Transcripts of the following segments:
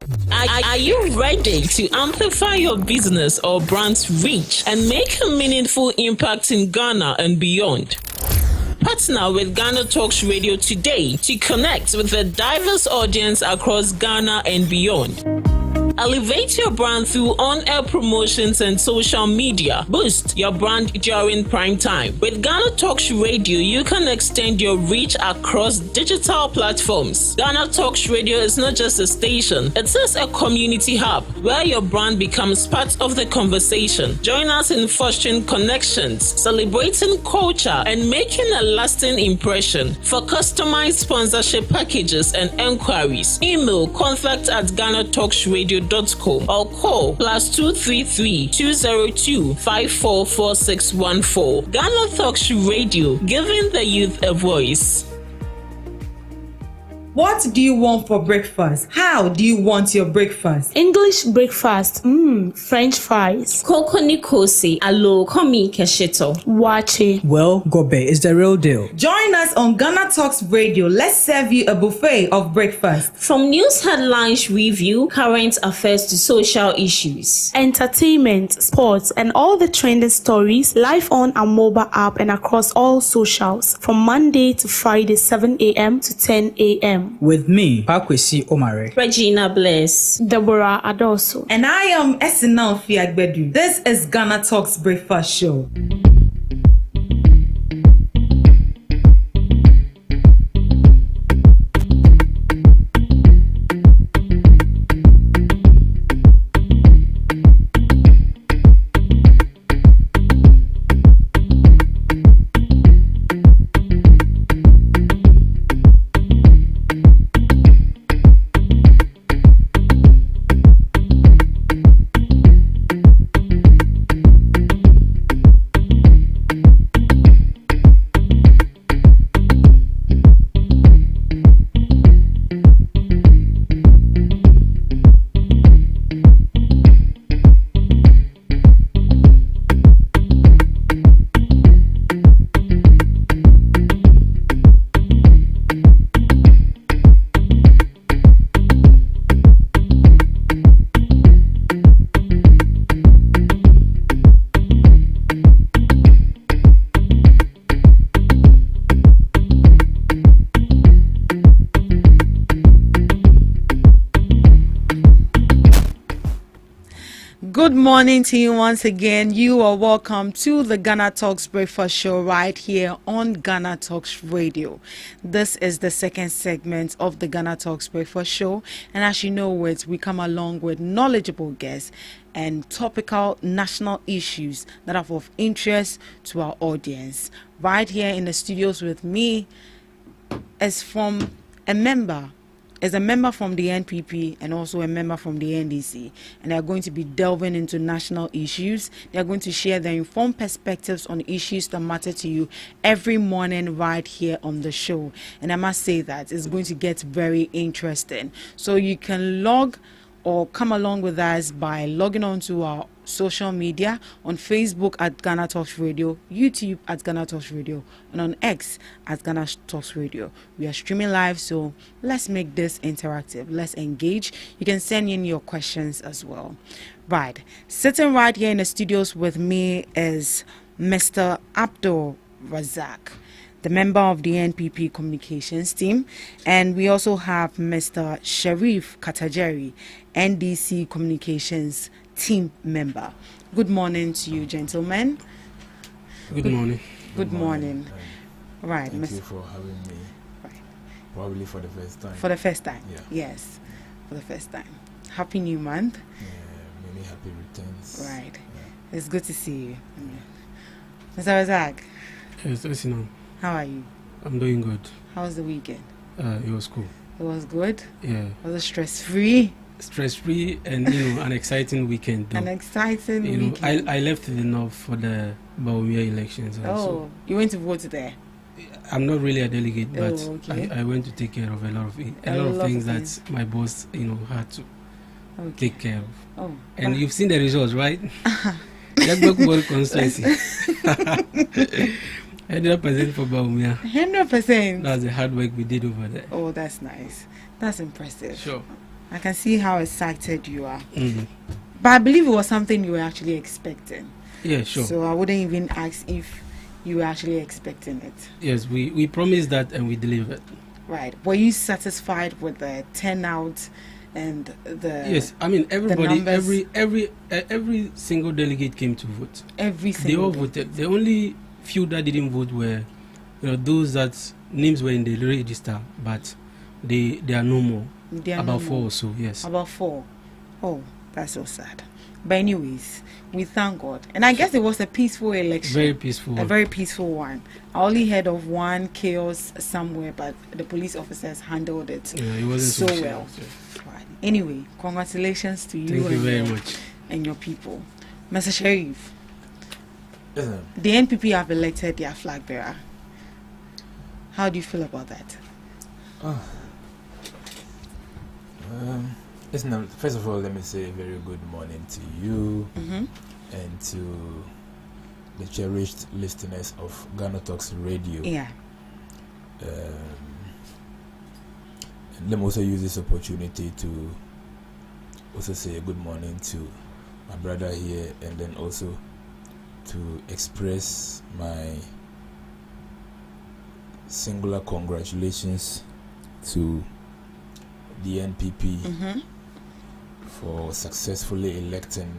Are you ready to amplify your business or brand's reach and make a meaningful impact in Ghana and beyond? Partner with GhanaTalks Radio today to connect with a diverse audience across Ghana and beyond. Elevate your brand through on-air promotions and social media. Boost your brand during prime time. With GhanaTalks Radio, you can extend your reach across digital platforms. GhanaTalks Radio is not just a station, it is a community hub where your brand becomes part of the conversation. Join us in fostering connections, celebrating culture, and making a lasting impression. For customized sponsorship packages and enquiries, email contact@GhanaTalksRadio.com or call +233 202 544614. GhanaTalks Radio, giving the youth a voice. What do you want for breakfast? How do you want your breakfast? English breakfast, French fries. Koko nikosi, alo komi kesheto. Wache. Well, Gobe is the real deal. Join us on GhanaTalks Radio. Let's serve you a buffet of breakfast. From news headlines review, current affairs to social issues. Entertainment, sports, and all the trending stories live on our mobile app and across all socials from Monday to Friday, 7 a.m. to 10 a.m. With me, Pakwesi Omare, Regina Bless, Deborah Adoso, and I am Esinal Fiagbedu. This is GhanaTalks Breakfast Show. Good morning to you once again. You are welcome to the GhanaTalks Breakfast Show right here on GhanaTalks Radio. This is the second segment of the GhanaTalks Breakfast Show, and as you know it, we come along with knowledgeable guests and topical national issues that are of interest to our audience. Right here in the studios with me is a member from the NPP and also a member from the NDC, and they are going to be delving into national issues. They are going to share their informed perspectives on issues that matter to you every morning right here on the show. And I must say that it's going to get very interesting. So you can log or come along with us by logging on to our social media on Facebook at GhanaTalks Radio, YouTube at GhanaTalks Radio, and on X at GhanaTalks Radio. We are streaming live, so let's make this interactive. Let's engage. You can send in your questions as well. Right. Sitting right here in the studios with me is Mr. Abdul Razak, the member of the NPP communications team, and we also have Mr. Sharif Katajeri, NDC communications team member. Good morning to you, gentlemen. Good morning. Good morning. Right. Thank you for having me. Right. Probably for the first time. For the first time. Yeah. Yes. For the first time. Happy New Month. Yeah, many happy returns. Right. Yeah. It's good to see you. Mr. Razak, Yes, listen. how are you? I'm doing good. How was the weekend? It was cool. It was good. Yeah. Was it stress-free? Stress-free and an exciting weekend. Though. An exciting weekend. I left the north for the Baumia elections. Oh, you went to vote there? I'm not really a delegate, but okay. I went to take care of a lot of things that my boss, had to take care of. Oh, and you've seen the results, right? Jagbok constituency. 100% for Baumia. 100%. That's the hard work we did over there. Oh, that's nice. That's impressive. Sure. I can see how excited you are. But I believe it was something you were actually expecting. Yeah, sure. So I wouldn't even ask if you were actually expecting it. Yes, we promised that and we delivered. Right. Were you satisfied with the turnout and the? Yes, I mean everybody, numbers? every single delegate came to vote. Every They single all day. voted. The only few that didn't vote were, those that names were in the register, but they are no more. They are About no 4 more. or so. Yes. About 4. Oh, that's so sad. But anyways, we thank God. And I guess it was a peaceful election. Very peaceful. A very peaceful one. I only heard of one chaos somewhere, but the police officers handled it Yeah, it wasn't so so well. serious, Right. Anyway, congratulations to you, Thank you and, very your, much. and your people. Mr. Sharif, Yes, ma'am. the NPP have elected their flag bearer. How do you feel about that? Listen, first of all, let me say a very good morning to you and to the cherished listeners of GhanaTalks Radio. Yeah. And let me also use this opportunity to also say a good morning to my brother here, and then also to express my singular congratulations to the NPP for successfully electing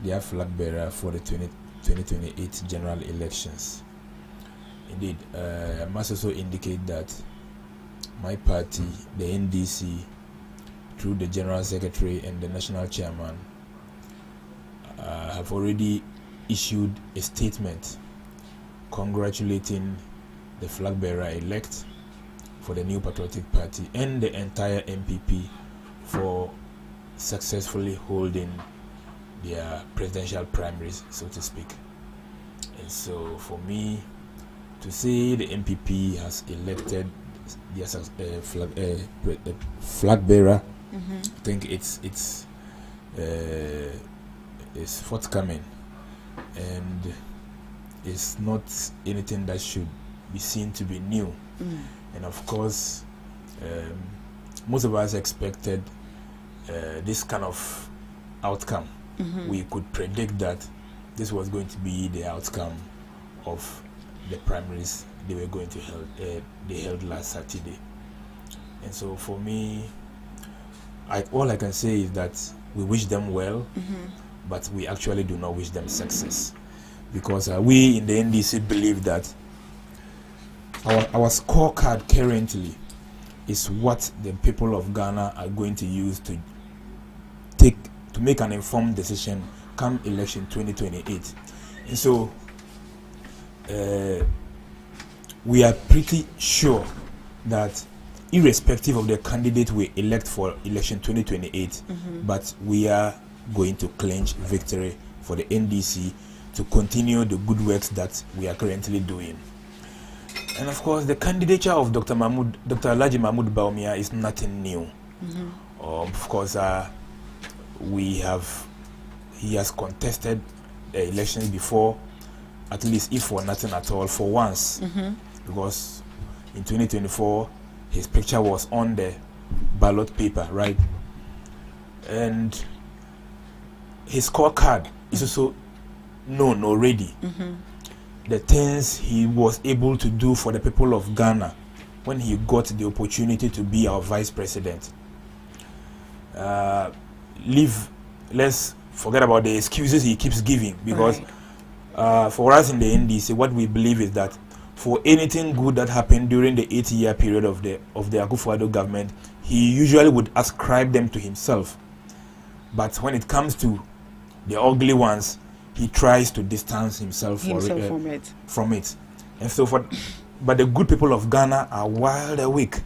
their flag bearer for the 2028 general elections. Indeed, I must also indicate that my party, the NDC, through the General Secretary and the National Chairman, have already issued a statement congratulating the flag bearer elect for the New Patriotic Party and the entire NPP for successfully holding their presidential primaries, so to speak. And so for me to say the NPP has elected their flag bearer, I think it's forthcoming, and it's not anything that should be seen to be new. And of course, most of us expected this kind of outcome. We could predict that this was going to be the outcome of the primaries they were going to they held last Saturday. And so for me, all I can say is that we wish them well, but we actually do not wish them success, because we in the NDC believe that our scorecard currently is what the people of Ghana are going to use to make an informed decision come election 2028. And so we are pretty sure that irrespective of the candidate we elect for election 2028, but we are going to clinch victory for the NDC to continue the good works that we are currently doing. And of course, the candidature of Dr. Alhaji Mahmoud Bawumia is nothing new. Of course, he has contested elections before, at least if for nothing at all, for once, because in 2024 his picture was on the ballot paper, right? And his scorecard is also known already. The things he was able to do for the people of Ghana when he got the opportunity to be our vice president. Let's forget about the excuses he keeps giving, because for us in the NDC, what we believe is that for anything good that happened during the 8-year period of the Akufo-Addo government, he usually would ascribe them to himself. But when it comes to the ugly ones, he tries to distance himself from it. And so but the good people of Ghana are wide awake,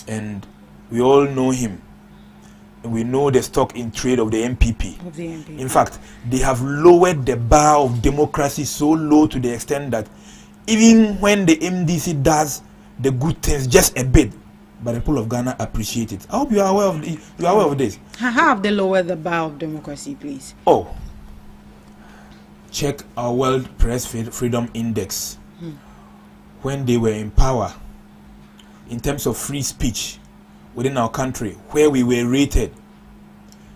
and we all know him. And we know the stock in trade of the NPP. In fact, they have lowered the bar of democracy so low to the extent that even when the MDC does the good things just a bit, but the people of Ghana appreciate it. I hope you are aware of this. How have they lowered the bar of democracy, please? Oh, check our World Press Freedom Index. When they were in power, in terms of free speech, within our country, where we were rated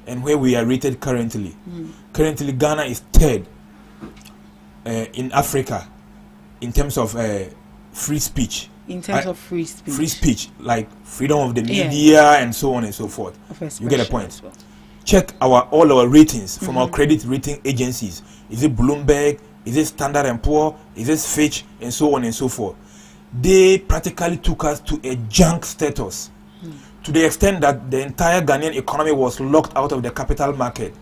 and where we are rated currently. Currently, Ghana is third in Africa in terms of free speech. In terms of free speech. Free speech, like freedom of the media and so on and so forth. You get a point. Well. Check all our ratings from our credit rating agencies. Is it Bloomberg? Is it Standard & Poor? Is it Fitch? And so on and so forth. They practically took us to a junk status, to the extent that the entire Ghanaian economy was locked out of the capital market,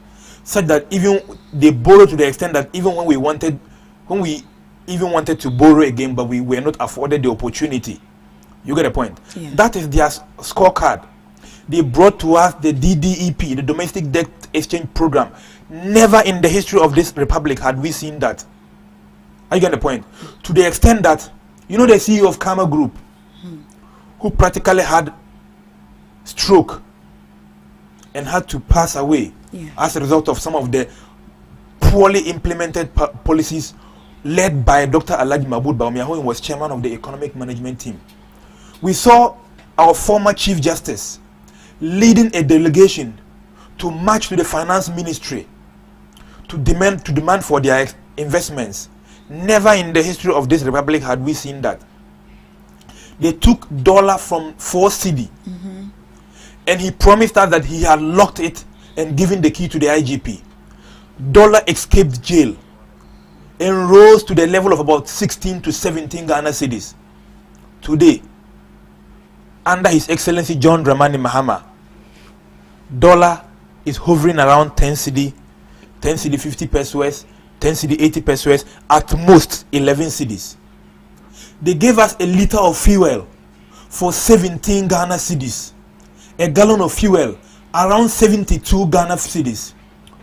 such that even they borrowed to the extent that even when we even wanted to borrow again, but we were not afforded the opportunity. You get a point? Yeah. That is their scorecard. They brought to us the DDEP, the Domestic Debt Exchange Program. Never in the history of this republic had we seen that. Are you getting the point? To the extent that, you know, the CEO of Karma Group, who practically had stroke and had to pass away as a result of some of the poorly implemented policies led by Dr. Alhaji Mahmoud Bawumia, who was chairman of the economic management team. We saw our former Chief Justice leading a delegation to march to the finance ministry to demand for their investments. Never in the history of this republic had we seen that. They took dollar from 4 cedi, and he promised us that he had locked it and given the key to the IGP. Dollar escaped jail and rose to the level of about 16 to 17 Ghana cedis. Today, under His Excellency John Dramani Mahama, dollar is hovering around 10 cedi, 10 cedi 50 pesos, 10 cedi 80 pesos, at most 11 cedis. They gave us a liter of fuel for 17 Ghana cedis. A gallon of fuel around 72 Ghana cedis.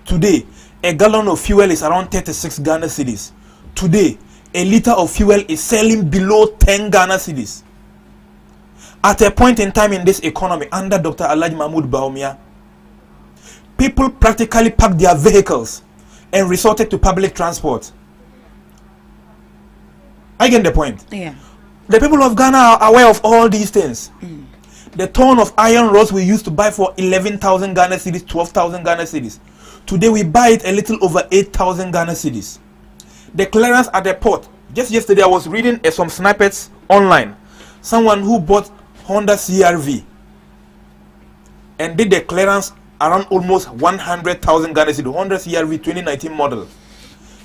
Today, a gallon of fuel is around 36 Ghana cedis. Today, a liter of fuel is selling below 10 Ghana cedis. At a point in time in this economy, under Dr. Alhaji Mahmoud Bawumia, people practically packed their vehicles and resorted to public transport. I get the point. Yeah. The people of Ghana are aware of all these things. The ton of iron rods we used to buy for 11,000 Ghana cedis, 12,000 Ghana cedis. Today we buy it a little over 8,000 Ghana cedis. The clearance at the port. Just yesterday I was reading some snippets online. Someone who bought Honda CRV and did the clearance around almost 100,000 Ghana cedis. Honda CRV 2019 model.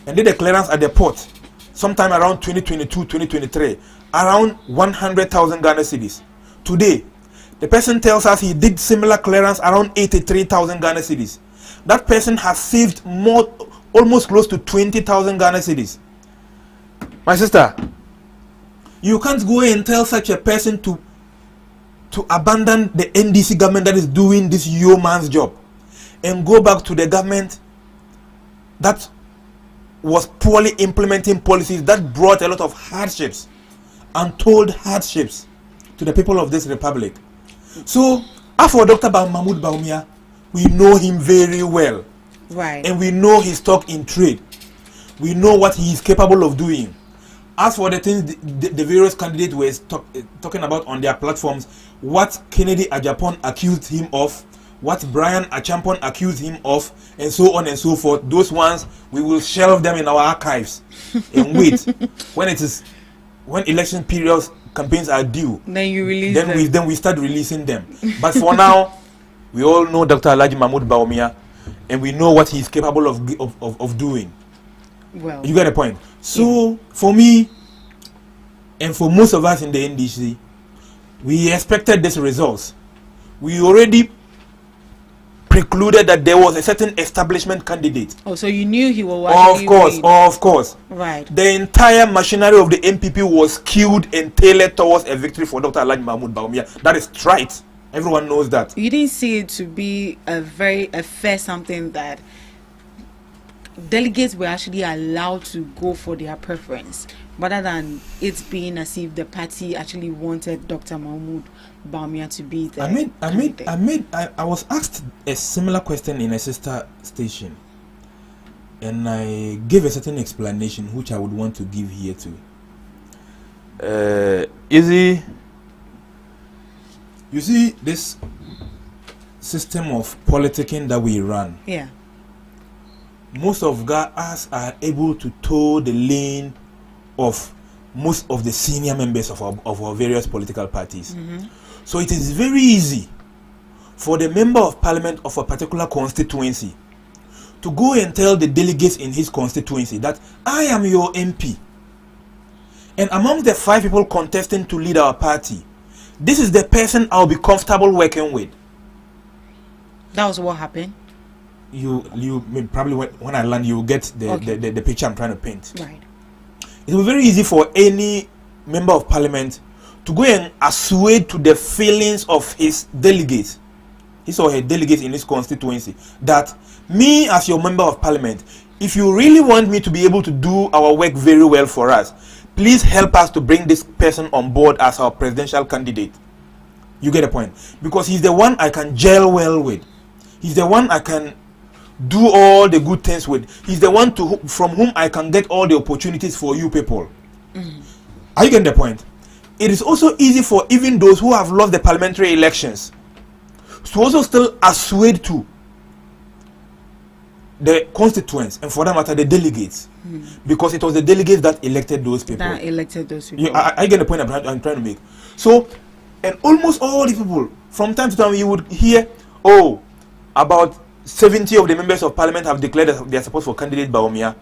And did the clearance at the port sometime around 2022, 2023. Around 100,000 Ghana cedis. Today, the person tells us he did similar clearance around 83,000 Ghana cedis. That person has saved more, almost close to 20,000 Ghana cedis. My sister, you can't go and tell such a person to abandon the NDC government that is doing this yeoman's job and go back to the government that was poorly implementing policies that brought a lot of hardships, untold hardships to the people of this republic. So, as for Dr. Mahmoud Bawumia, we know him very well. Right. And we know his stock in trade. We know what he is capable of doing. As for the things the various candidates were talking about on their platforms, what Kennedy Agyapong accused him of, what Brian Achampong accused him of, and so on and so forth, those ones, we will shelve them in our archives and wait. When election periods, campaigns are due, then you release then we start releasing them. But for now, we all know Dr. Alhaji Mahmoud Bawumia, and we know what he's capable of doing. Well, you get a point. So for me, and for most of us in the NDC, we expected these results. We already precluded that there was a certain establishment candidate. Oh, so you knew he was Of course. Right. The entire machinery of the MPP was skewed and tailored towards a victory for Dr. Alhaji Mahmoud Bawumia. That is right. Everyone knows that. You didn't see it to be a fair something that delegates were actually allowed to go for their preference, rather than it being as if the party actually wanted Dr. Mahmoud Bawumia to be there. I was asked a similar question in a sister station, and I gave a certain explanation which I would want to give here too. You see, this system of politicking that we run, Yeah. most of us are able to toe the lane of most of the senior members of our various political parties. So it is very easy for the member of parliament of a particular constituency to go and tell the delegates in his constituency that I am your MP. And among the 5 people contesting to lead our party, this is the person I'll be comfortable working with. That was what happened. You probably when I land, you will get the picture I'm trying to paint. Right. It will be very easy for any member of parliament to go and assuage to the feelings of his delegates, his or her delegates in his constituency, that me as your member of parliament, if you really want me to be able to do our work very well for us, please help us to bring this person on board as our presidential candidate. You get the point? Because he's the one I can gel well with. He's the one I can do all the good things with. He's the one from whom I can get all the opportunities for you people. Are you getting the point? It is also easy for even those who have lost the parliamentary elections to also still assuage to the constituents, and for that matter the delegates, because it was the delegates that elected those people. I get the point I'm trying to make. So, and almost all the people, from time to time you would hear, about 70 of the members of parliament have declared their support for candidate Bawumia.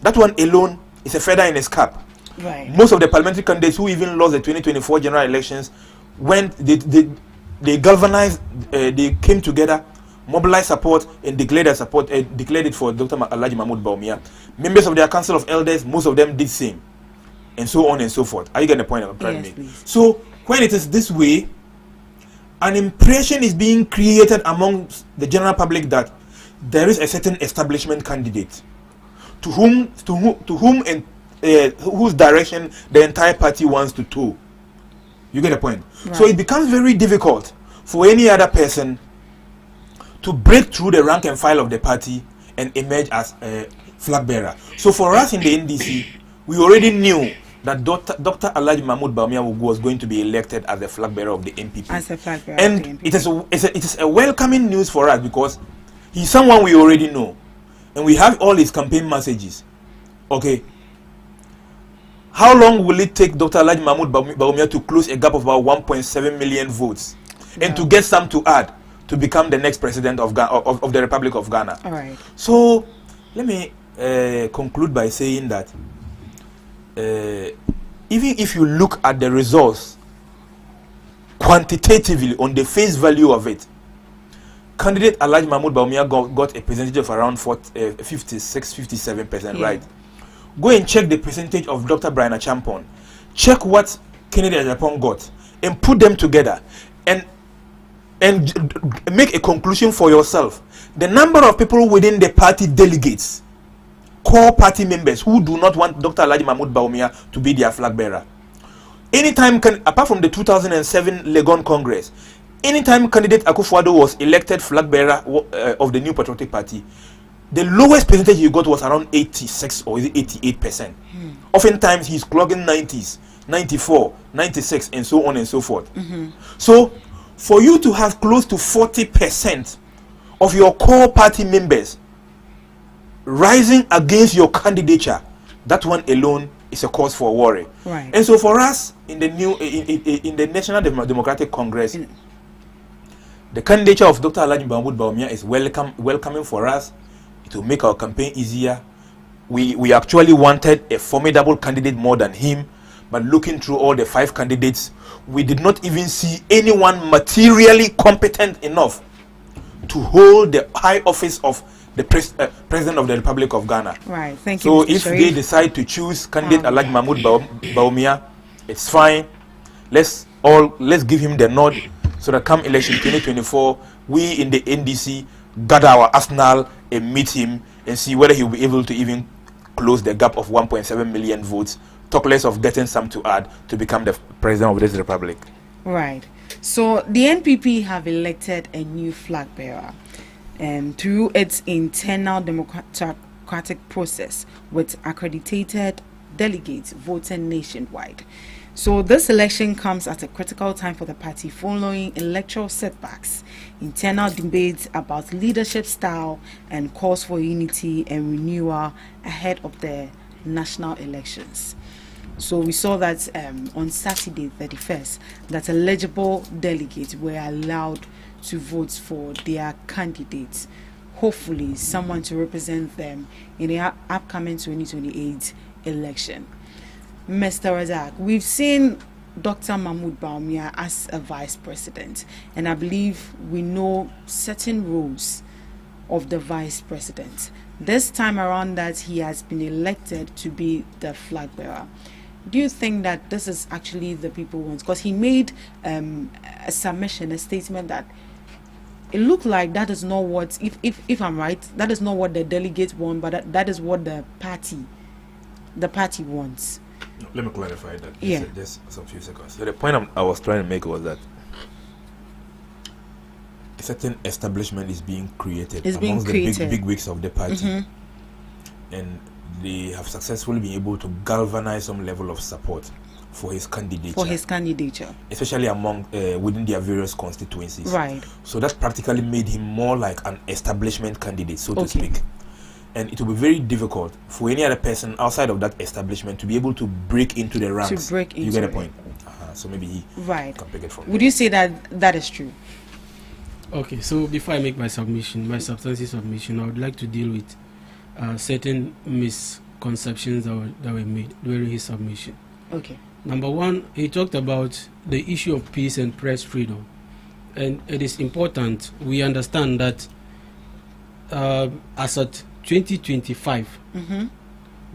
That one alone is a feather in his cap. Right. Most of the parliamentary candidates who even lost the 2024 general elections, when they galvanized, they came together, mobilized support, and declared their support, declared it for Dr. Alhaji Mahmoud Bawumia. Members of their council of elders, most of them did same, and so on and so forth. Are you getting the point I'm trying to make? Please. So when it is this way, an impression is being created among the general public that there is a certain establishment candidate to whom and whose direction the entire party wants to tow. You get the point? Right. So it becomes very difficult for any other person to break through the rank and file of the party and emerge as a flag bearer. So for us in the NDC, we already knew that Dr. Alhaji Mahmoud Bawumia was going to be elected as the flag bearer of the NPP. As a flag bearer and of the NPP. It is a welcoming news for us, because he's someone we already know, and we have all his campaign messages. Okay. How long will it take Dr. Alhaji Mahmoud Bawumia to close a gap of about 1.7 million votes, and to get some to add to become the next president of the Republic of Ghana? All right. So let me conclude by saying that even if you look at the results quantitatively on the face value of it, candidate Alhaji Mahmoud Bawumia got a percentage of around 56-57%, right? Go and check the percentage of Dr. Brian Achampon. Check what Kennedy Achampon got, and put them together, and make a conclusion for yourself. The number of people within the party delegates, core party members, who do not want Dr. Alhaji Mahmoud Bawumia to be their flag bearer. Anytime, apart from the 2007 Legon Congress, anytime candidate Akufo-Addo was elected flag bearer of the New Patriotic Party, the lowest percentage he got was around 86 or 88%. Oftentimes he's clogging 90s, 94, 96, and so on and so forth. So for you to have close to 40% of your core party members rising against your candidature, that one alone is a cause for worry. Right. And so for us in the new in the National Democratic Congress, the candidature of Dr. Alhaji Mahmoud Bawumia is welcoming for us. It will make our campaign easier. We actually wanted a formidable candidate more than him, but looking through all the 5 candidates, we did not even see anyone materially competent enough to hold the high office of the President of the Republic of Ghana. Right. Thank you. So if they decide to choose candidate Alhaji Mahmoud Bawumia, it's fine. Let's give him the nod, so that come election 2024, we in the NDC gather our arsenal and meet him and see whether he'll be able to even close the gap of 1.7 million votes, talk less of getting some to add to become the president of this republic. Right. So the NPP have elected a new flag bearer, and through its internal democratic process with accredited delegates voting nationwide. So this election comes at a critical time for the party following electoral setbacks, internal debates about leadership style, and calls for unity and renewal ahead of the national elections. So we saw that on Saturday 31st that eligible delegates were allowed to vote for their candidates, hopefully someone to represent them in the upcoming 2028 election. Mr. Razak, we've seen Dr. Mahmoud Bawumia as a vice president, and I believe we know certain roles of the vice president. This time around that he has been elected to be the flag bearer. Do you think that this is actually the people want? Because he made a submission, a statement that it looked like that is not what, if I'm right, that is not what the delegates want, but that is what the party wants. Let me clarify that. Yeah. Just some few seconds. So the point I was trying to make was that a certain establishment is being created amongst the big wigs of the party, and they have successfully been able to galvanize some level of support for his candidature. Especially among within their various constituencies. Right. So that practically made him more like an establishment candidate, so to speak. And it will be very difficult for any other person outside of that establishment to be able to break into the ranks. You get a point? So maybe he can pick it from Would you say that is true? Okay, so before I make my substantive submission, I would like to deal with certain misconceptions that were made during his submission. Okay. Number one, he talked about the issue of peace and press freedom. And it is important we understand that as at 2025,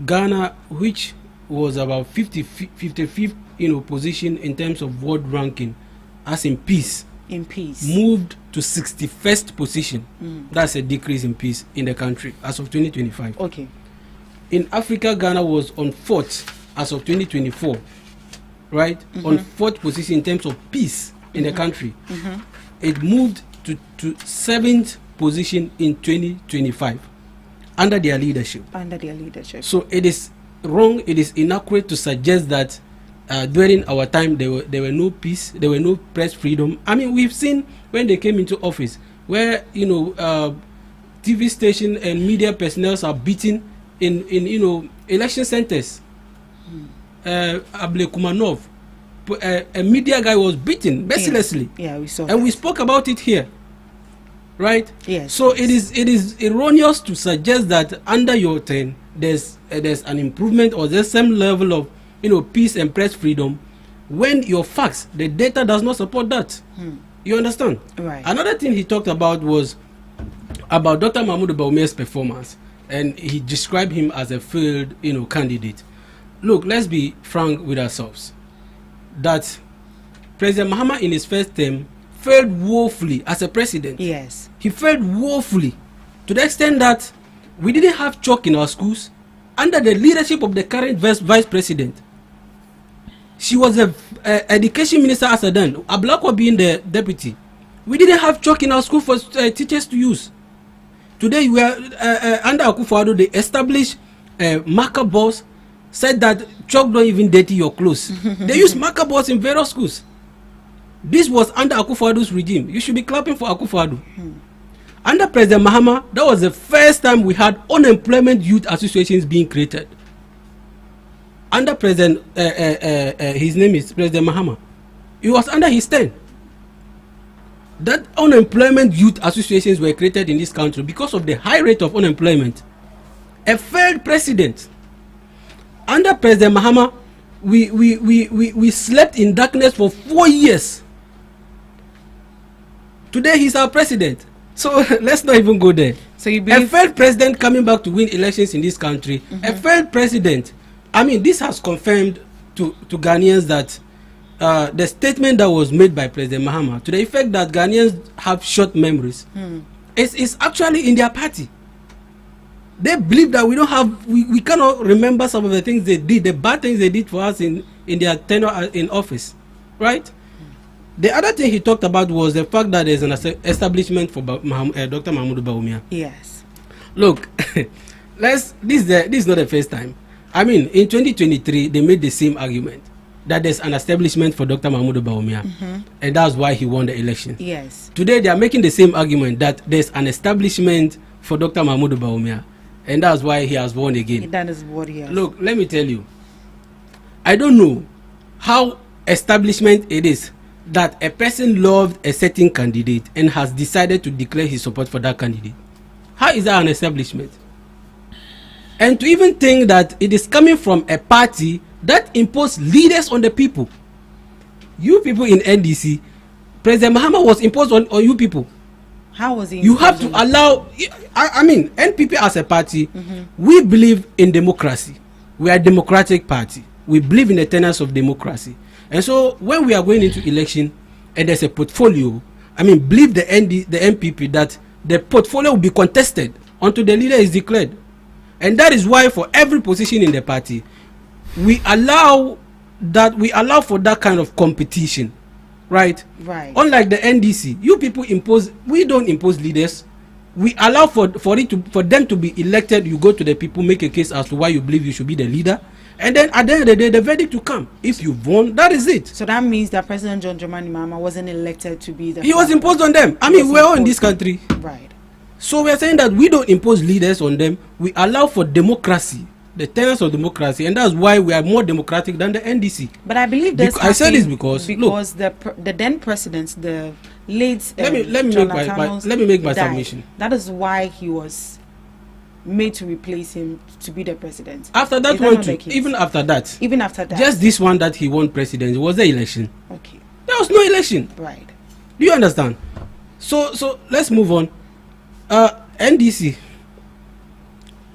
Ghana, which was about 55th position in terms of world ranking as in peace, moved to 61st position. That's a decrease in peace in the country as of 2025. Okay. In Africa, Ghana was on 4th as of 2024, right? On 4th position in terms of peace in the country. It moved to 7th position in 2025 under their leadership. So it is wrong, it is inaccurate to suggest that during our time there were no peace, there were no press freedom. I mean, we've seen when they came into office where TV station and media personnel are beaten in election centers. Able Kumanov, a media guy, was beaten mercilessly. Yeah, we saw. And we spoke about it here, right? Yes. So it is erroneous to suggest that under your turn there's an improvement or there's some level of peace and press freedom when your facts, the data does not support that. You understand? Right. Another thing he talked about was about Dr. Mahmoud Bawumia's performance, and he described him as a failed candidate. Look, let's be frank with ourselves that President Mahama in his first term failed woefully as a president. Yes. He failed woefully to the extent that we didn't have chalk in our schools under the leadership of the current vice president. She was the education minister as a then, Ablakwa being the deputy. We didn't have chalk in our school for teachers to use. Today we are under Akufo-Addo, they established marker boards, said that chalk don't even dirty your clothes. They use marker boards in various schools. This was under Akufo-Addo's regime. You should be clapping for Akufo-Addo. Under President Mahama, that was the first time we had unemployment youth associations being created. Under President, his name is President Mahama. It was under his term that unemployment youth associations were created in this country because of the high rate of unemployment. A failed president. Under President Mahama, we slept in darkness for 4 years. Today he's our president. So let's not even go there. So you believe a failed president coming back to win elections in this country, a failed president. I mean, this has confirmed to Ghanaians that the statement that was made by President Mahama, to the effect that Ghanaians have short memories, is actually in their party. They believe that we cannot remember some of the things they did, the bad things they did for us in their tenure in office, right? The other thing he talked about was the fact that there's an establishment for Dr. Mahmoud Bawumia. Yes. Look, this is not the first time. I mean, in 2023, they made the same argument. that there's an establishment for Dr. Mahmoud Bawumia, and that's why he won the election. Yes. Today they are making the same argument that there's an establishment for Dr. Mahmoud Bawumia, and that's why he has won again. That is what he has. Look, let me tell you, I don't know how establishment it is that a person loved a certain candidate and has decided to declare his support for that candidate. How is that an establishment? And to even think that it is coming from a party that imposed leaders on the people. You people in NDC, President Mahama was imposed on you people. How was he? You have to allow, I mean, NPP as a party, we believe in democracy. We are a democratic party. We believe in the tenets of democracy. And so when we are going into election and there's a portfolio, I mean, believe the NPP that the portfolio will be contested until the leader is declared. And that is why for every position in the party, we allow for that kind of competition. Right? Right. Unlike the NDC, you people we don't impose leaders. We allow for them to be elected. You go to the people, make a case as to why you believe you should be the leader. And then at the end of the day, the verdict to come. If you've won, that is it. So that means that President John Dramani Mahama wasn't elected to be the... He was imposed on them. I mean, we're all in this country. Right. So we're saying that we don't impose leaders on them. We allow for democracy, the tenets of democracy. And that's why we are more democratic than the NDC. But I believe this I said this because look, the then president, the late... let me make my submission. That is why he was made to replace him to be the president. After that one too, even after that, just this one that he won president was the election. Okay, there was no election. Right. Do you understand? So let's move on. NDC,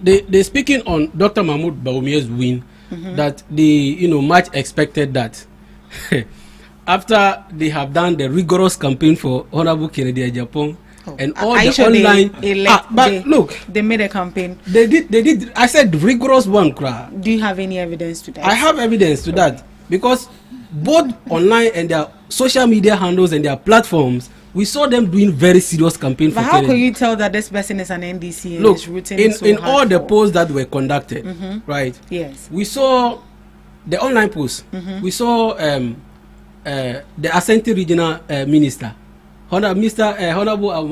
they speaking on Dr. Mahmoud Bawumia's win, that they much expected that after they have done the rigorous campaign for Honorable Kennedy Japan. And all the online look, they made a campaign. They did. I said rigorous one, cry. Do you have any evidence to that? I have evidence to that because both online and their social media handles and their platforms, we saw them doing very serious campaign for Kennedy. But how can you tell that this person is an NDC? And look, is rooting in all the polls that were conducted, right? Yes. We saw the online polls. We saw the Ashanti regional minister. Honorable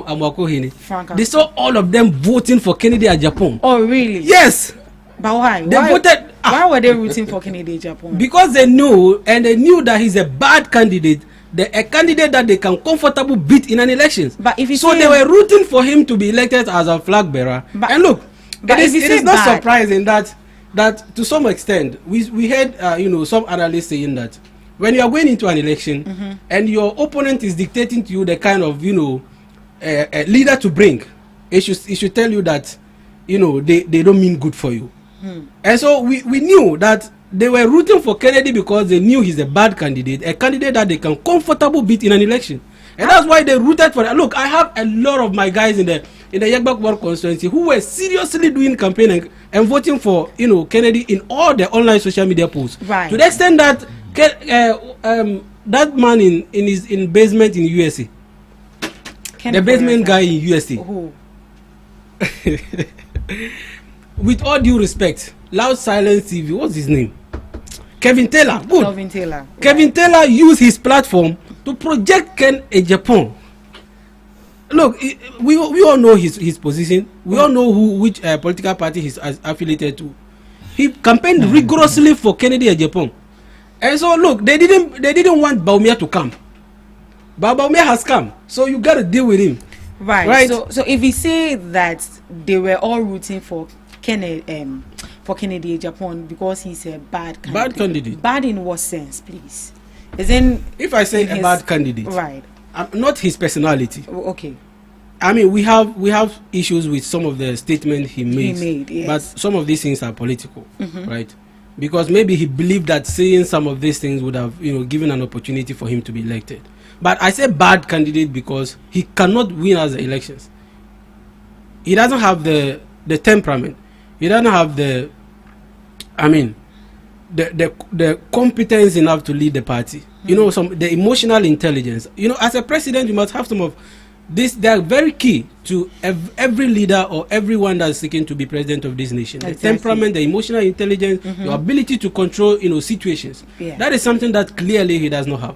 Amwakohini. They saw all of them voting for Kennedy Japan. Oh, really? Yes. But why? They voted. Why were they rooting for Kennedy Japan? Because they knew that he's a bad candidate, a candidate that they can comfortably beat in an election. But if so they were rooting for him to be elected as a flag bearer. And look, it is not surprising that to some extent we heard some analysts saying that when you are going into an election and your opponent is dictating to you the kind of a leader to bring, it should tell you that they don't mean good for you. And so we knew that they were rooting for Kennedy because they knew he's a bad candidate, a candidate that they can comfortably beat in an election. And that's why they rooted for that. Look, I have a lot of my guys in the Yagbak Ward constituency who were seriously doing campaigning and voting for Kennedy in all the online social media polls. Right. To the extent that that man in basement in USA, the basement guy in USA. Who? With all due respect, Loud Silence TV, what's his name? Kevin Taylor. Good. Kevin Taylor. Kevin Taylor used his platform to project Ken in Japan. Look, we all know his position. We all know which political party he's affiliated to. He campaigned rigorously for Kennedy in Japan. And so look, they didn't want Bawumia to come. But Bawumia has come. So you got to deal with him. Right. So if we say that they were all rooting for Kennedy Japan because he's a bad candidate. Bad candidate. Bad in what sense, please? If I say a bad candidate, right? Not his personality. Okay. I mean, we have issues with some of the statements he made. Yes. But some of these things are political, right? Because maybe he believed that saying some of these things would have, given an opportunity for him to be elected. But I say bad candidate because he cannot win as the elections. He doesn't have the temperament. He doesn't have the competence enough to lead the party. The emotional intelligence. As a president, you must have some of they are very key to every leader or everyone that is seeking to be president of this nation. Exactly. The temperament, the emotional intelligence, your ability to control, situations. Yeah. That is something that clearly he does not have.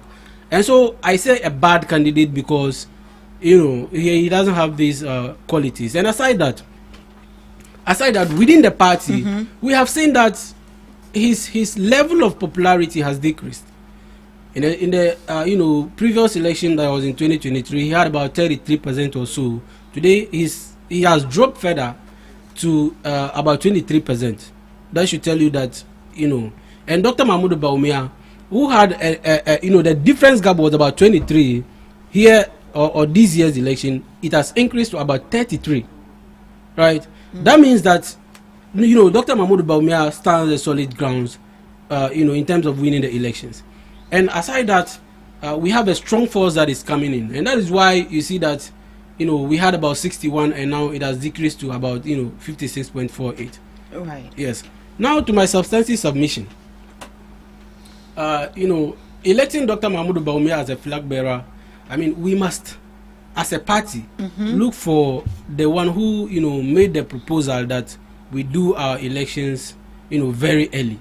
And so I say a bad candidate because, he doesn't have these qualities. And aside that, within the party, we have seen that his level of popularity has decreased. In the previous election that was in 2023, he had about 33% or so. Today he has dropped further to about 23%. That should tell you that And Dr. Mahmoud Bawumia, who had the difference gap was about 23 here or this year's election, it has increased to about 33. Right? That means that Dr. Mahmoud Bawumia stands a solid grounds in terms of winning the elections. And aside that, we have a strong force that is coming in, and that is why you see that we had about 61 and now it has decreased to about 56.48. Right. Yes. Now to my substantive submission. Electing Dr. Mahmoud Bawumia as a flag bearer, I mean, we must, as a party, look for the one who made the proposal that we do our elections very early.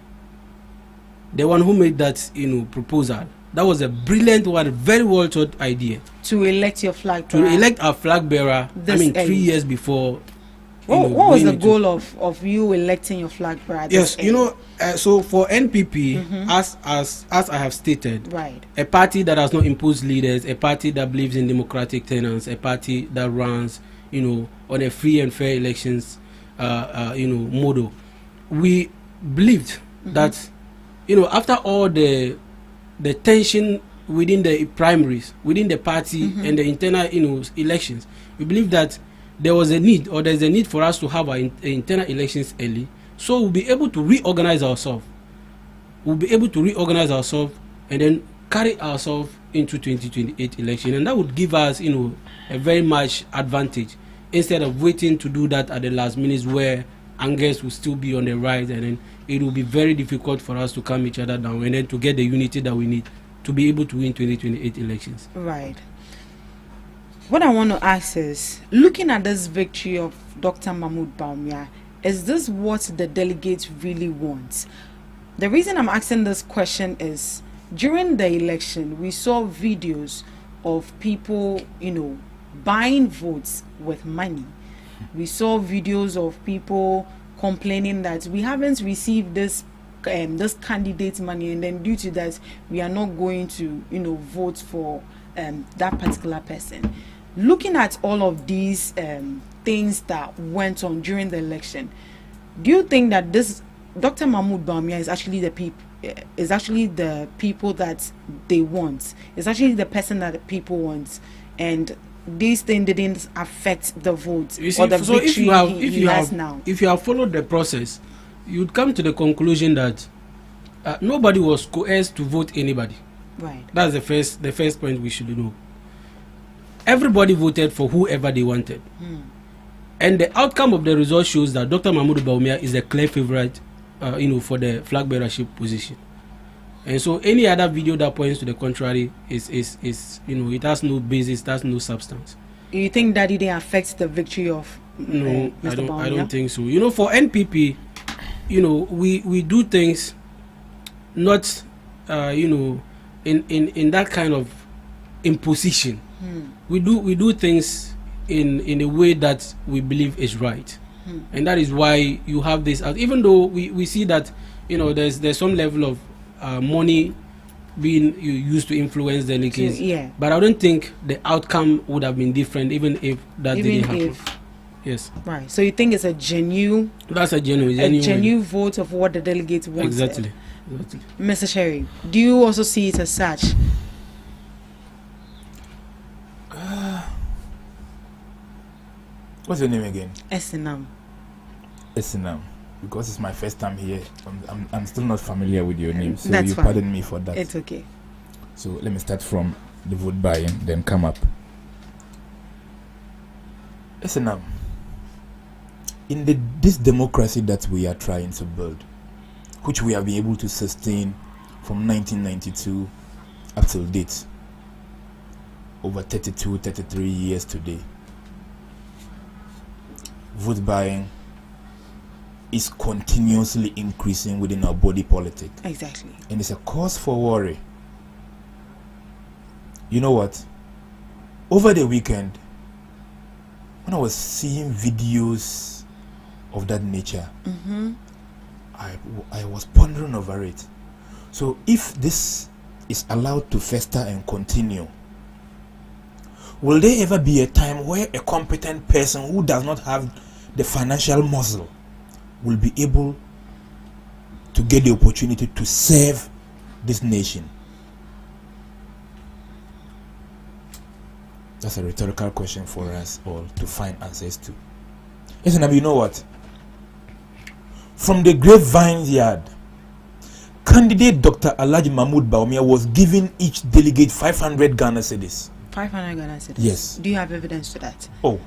The one who made that proposal, that was a brilliant one, very well thought idea. To elect your flag bearer. To elect our flag bearer, This 3 years before. What was the goal of you electing your flag bearer? Yes, so for NPP, as I have stated, right, a party that has not imposed leaders, a party that believes in democratic tenets, a party that runs on a free and fair elections model. We believed that after all the tension within the primaries, within the party and the internal elections, we believe that there's a need for us to have our internal elections early, so we'll be able to reorganize ourselves. And then carry ourselves into 2028 election, and that would give us a very much advantage instead of waiting to do that at the last minute where angers will still be on the rise, and then it will be very difficult for us to calm each other down and then to get the unity that we need to be able to win 2028 elections. Right. What I want to ask is, looking at this victory of Dr. Mahmoud Bawumia, is this what the delegates really want? The reason I'm asking this question is, during the election, we saw videos of people, buying votes with money. We saw videos of people complaining that we haven't received this candidate's money, and then due to that, we are not going to, vote for that particular person. Looking at all of these things that went on during the election, do you think that this Dr. Mahmoud Bawumia is actually the people that they want? It's actually the person that the people want, and this thing didn't affect the vote or the victory he has now? If you have followed the process, you'd come to the conclusion that nobody was coerced to vote anybody. Right. That's the first point we should know. Everybody voted for whoever they wanted. And the outcome of the result shows that Dr. Mahmoud Bawumia is a clear favorite for the flag bearership position. And so any other video that points to the contrary is it has no basis, it has no substance. You think that it didn't affect the victory of No, Mr. Bawumia? I don't think so. For NPP, we do things not in that kind of imposition. We do things in a way that we believe is right. And that is why you have this, even though we see that there's some level of money being used to influence delegates, but I don't think the outcome would have been different even if that didn't happen. Yes. Right. So you think it's a genuine vote of what the delegates wanted? Exactly. Mr. Sherry, do you also see it as such? What's your name again? Esinam. Esinam. Because it's my first time here, I'm still not familiar with your name, so That's you fine. pardon me for that. It's okay. So let me start from the vote buying, then come up. Esinam, in this democracy that we are trying to build, which we have been able to sustain from 1992 up till date, over 32, 33 years today. Vote buying is continuously increasing within our body politic. Exactly. And it's a cause for worry. You know what? Over the weekend, when I was seeing videos of that nature, I was pondering over it. So if this is allowed to fester and continue, will there ever be a time where a competent person who does not have the financial muscle will be able to get the opportunity to serve this nation? That's a rhetorical question for us all to find answers to. Listen, you know what? From the grapevine yard, candidate Dr. Alhaji Mahmoud Bawumia was giving each delegate 500 Ghana cedis. 500 Ghana cedis. Yes. Do you have evidence to that? Oh,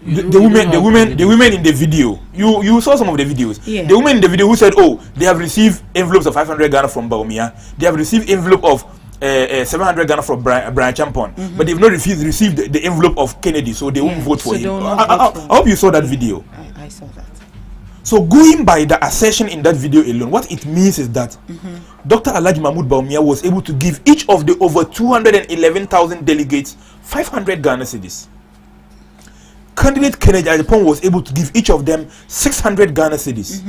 the women in the video. You saw some of the videos. Yeah. The women in the video who said, "Oh, they have received envelopes of 500 Ghana from Bawumia. They have received envelope of 700 Ghana from Brian Champon, but they've not received the envelope of Kennedy, so they won't vote for him." I hope you saw that video. I saw that. So going by the assertion in that video alone, what it means is that Dr. Alhaji Mahmoud Bawumia was able to give each of the over 211,000 delegates 500 Ghana cedis. Candidate Kennedy Ajapong was able to give each of them 600 Ghana cedis.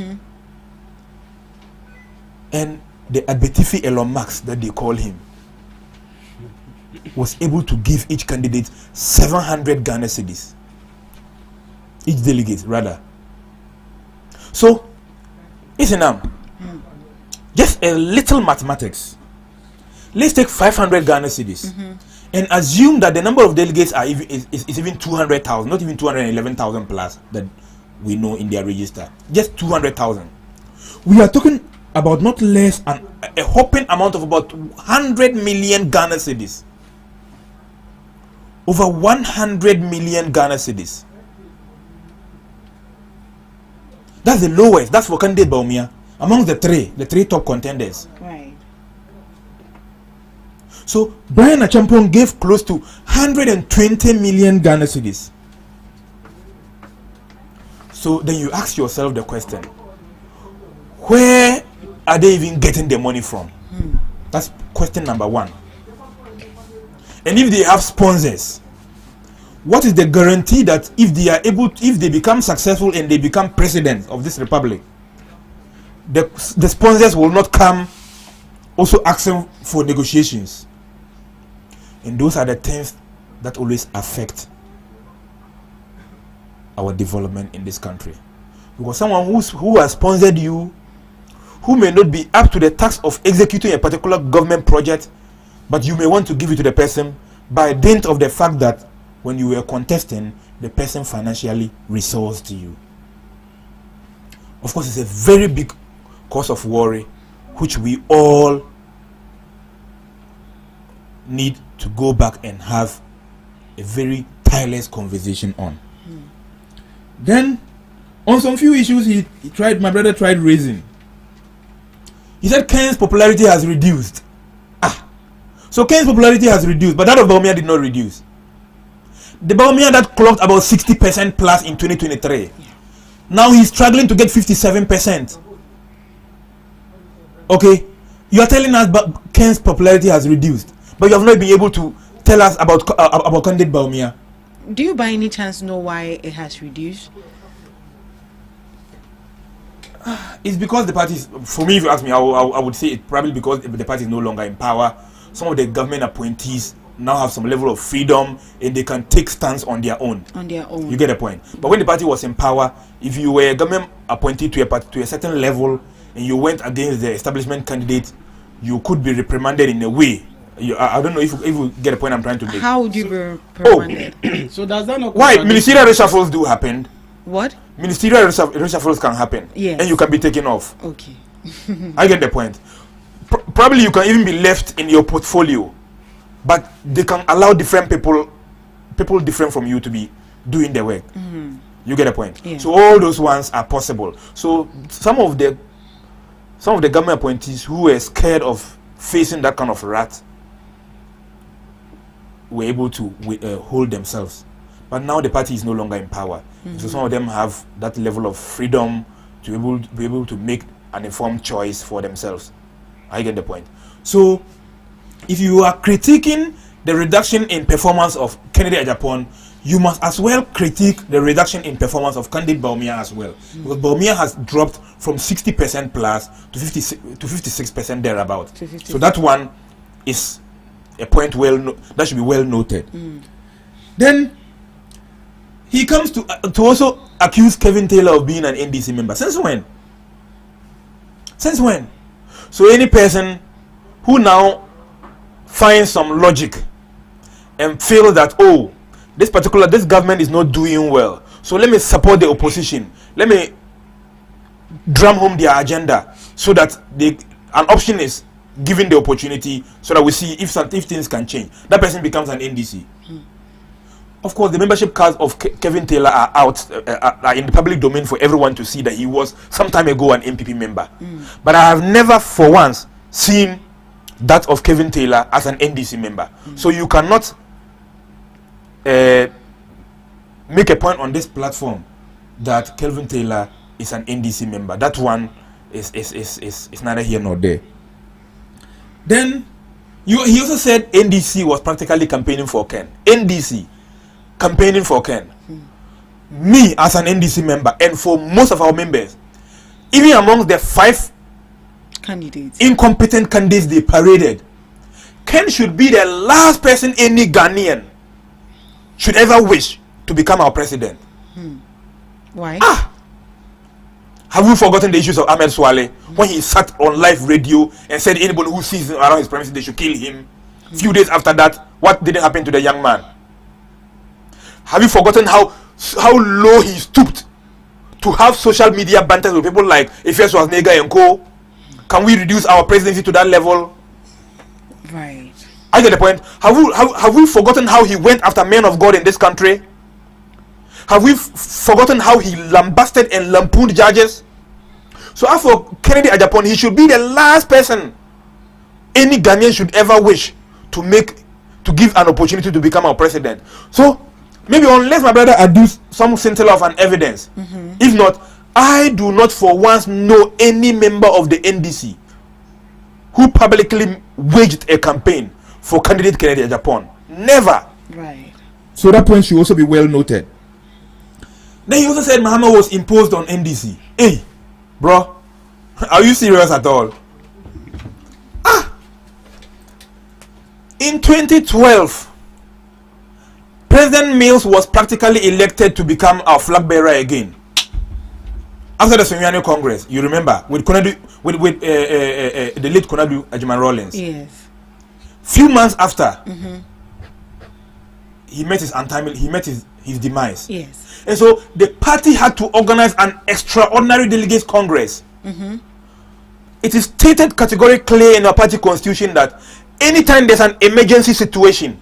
And the Adbetifi Elon Musk, that they call him, was able to give each candidate 700 Ghana cedis. Each delegate, rather. So, listen now. Just a little mathematics. Let's take 500 Ghana cedis and assume that the number of delegates is even 200,000, not even 211,000 plus that we know in their register. Just 200,000. We are talking about not less than a whopping amount of about 100 million Ghana cedis. Over 100 million Ghana cedis. That's the lowest. That's for candidate Bawumia among the three top contenders. Right. So Brian Achampong gave close to 120 million Ghana cedis. So then you ask yourself the question: where are they even getting the money from? That's question number one. And if they have sponsors, what is the guarantee that if they become successful and they become president of this republic, the sponsors will not come also asking for negotiations? And those are the things that always affect our development in this country. Because someone who has sponsored you, who may not be up to the task of executing a particular government project, but you may want to give it to the person by dint of the fact that when you were contesting, the person financially resourced you. Of course, it's a very big cause of worry, which we all need to go back and have a very tireless conversation on. Then, on some few issues, my brother tried raising. He said Ken's popularity has reduced. So Ken's popularity has reduced, but that of Bawumia did not reduce. The Bawumia that clocked about 60% plus in 2023. Now he's struggling to get 57%. Okay, you are telling us but Ken's popularity has reduced, but you have not been able to tell us about candidate Bawumia. Do you by any chance know why it has reduced? It's because the party, for me, if you ask me, I would say it's probably because the party is no longer in power. Some of the government appointees now have some level of freedom and they can take stance on their own. You get the point. But when the party was in power, if you were a government appointee to a certain level and you went against the establishment candidate, you could be reprimanded in a way. I don't know if you get the point I'm trying to make. How would you be reprimanded? So does that not? Why ministerial reshuffles do happen? What? Ministerial reshuffles can happen. Yes. And you can be taken off. Okay. I get the point. Probably you can even be left in your portfolio, but they can allow different people different from you to be doing the work. You get the point. Yeah. So all those ones are possible. So some of the government appointees who were scared of facing that kind of rat were able to hold themselves. But now the party is no longer in power. So some of them have that level of freedom to be able to make an informed choice for themselves. I get the point. So if you are critiquing the reduction in performance of Kennedy Agyapong, you must as well critique the reduction in performance of candidate Bawumia as well. Because Bawumia has dropped from 60% plus to 56% thereabout. So that one is a point that should be well noted. Then he comes to also accuse Kevin Taylor of being an NDC member. Since when? Since when? So any person who now finds some logic and feels that, oh, this government is not doing well, so let me support the opposition, let me drum home their agenda, so that an option is given the opportunity, so that we see if things can change. That person becomes an NDC. Of course, the membership cards of Kevin Taylor are out, are in the public domain for everyone to see that he was some time ago an MPP member. But I have never for once seen that of Kevin Taylor as an NDC member. So you cannot make a point on this platform that Kevin Taylor is an NDC member. That one is neither here nor there. Then he also said NDC was practically campaigning for Ken. NDC campaigning for Ken. Me as an NDC member, and for most of our members, even amongst the 5 candidates, incompetent candidates they paraded, Ken should be the last person any Ghanaian should ever wish to become our president. Why? Have you forgotten the issues of Ahmed Swale when he sat on live radio and said anybody who sees him around his premises, they should kill him? Few days after that, what didn't happen to the young man? Have you forgotten how low he stooped to have social media banters with people like Efes Wasnega and co? Can we reduce our presidency to that level? Right. I get the point. Have we forgotten how he went after men of God in this country? Have we forgotten how he lambasted and lampooned judges? So as for Kennedy Agyapong, he should be the last person any Ghanaian should ever wish to give an opportunity to become our president. So maybe unless my brother adduce some scintilla of an evidence, if not, I do not for once know any member of the NDC who publicly waged a campaign for candidate Kennedy Agyapong. Never. Right. So that point should also be well noted. Then he also said Mahama was imposed on NDC. Hey, bro, are you serious at all? In 2012, President Mills was practically elected to become our flag bearer again. After the Sunyani Congress, you remember, with the late Konadu Ajiman Rawlings. Yes. Few months after, he met his demise. Yes. And so the party had to organize an extraordinary delegates congress. It is stated categorically in our party constitution that anytime there's an emergency situation,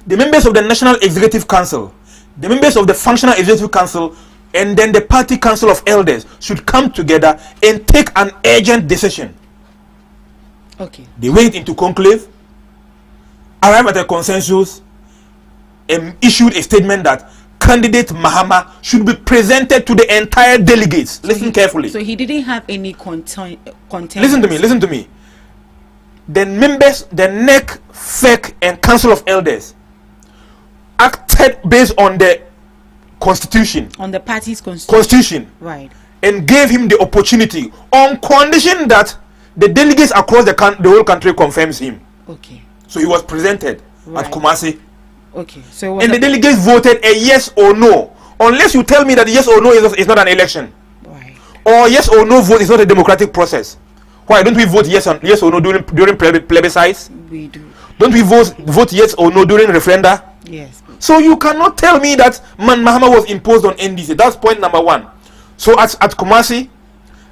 the members of the National Executive Council, the members of the Functional Executive Council, and then the Party Council of Elders should come together and take an urgent decision. Okay. They went into conclave, arrived at a consensus, and issued a statement that candidate Mahama should be presented to the entire delegates. So listen carefully. So he didn't have any content. Listen to me. The members, the NEC, FEC, and Council of Elders acted based on the constitution. On the party's constitution. Right. And gave him the opportunity on condition that the delegates across the whole country confirms him. Okay. So he was presented at Kumasi. Okay. So and the delegates voted a yes or no. Unless you tell me that yes or no is not an election. Right. Or yes or no vote is not a democratic process. Why don't we vote yes or no during plebiscites? We do. Don't we vote yes or no during referenda? Yes. So you cannot tell me that Mahama was imposed on NDC. That's point number one. So at Kumasi,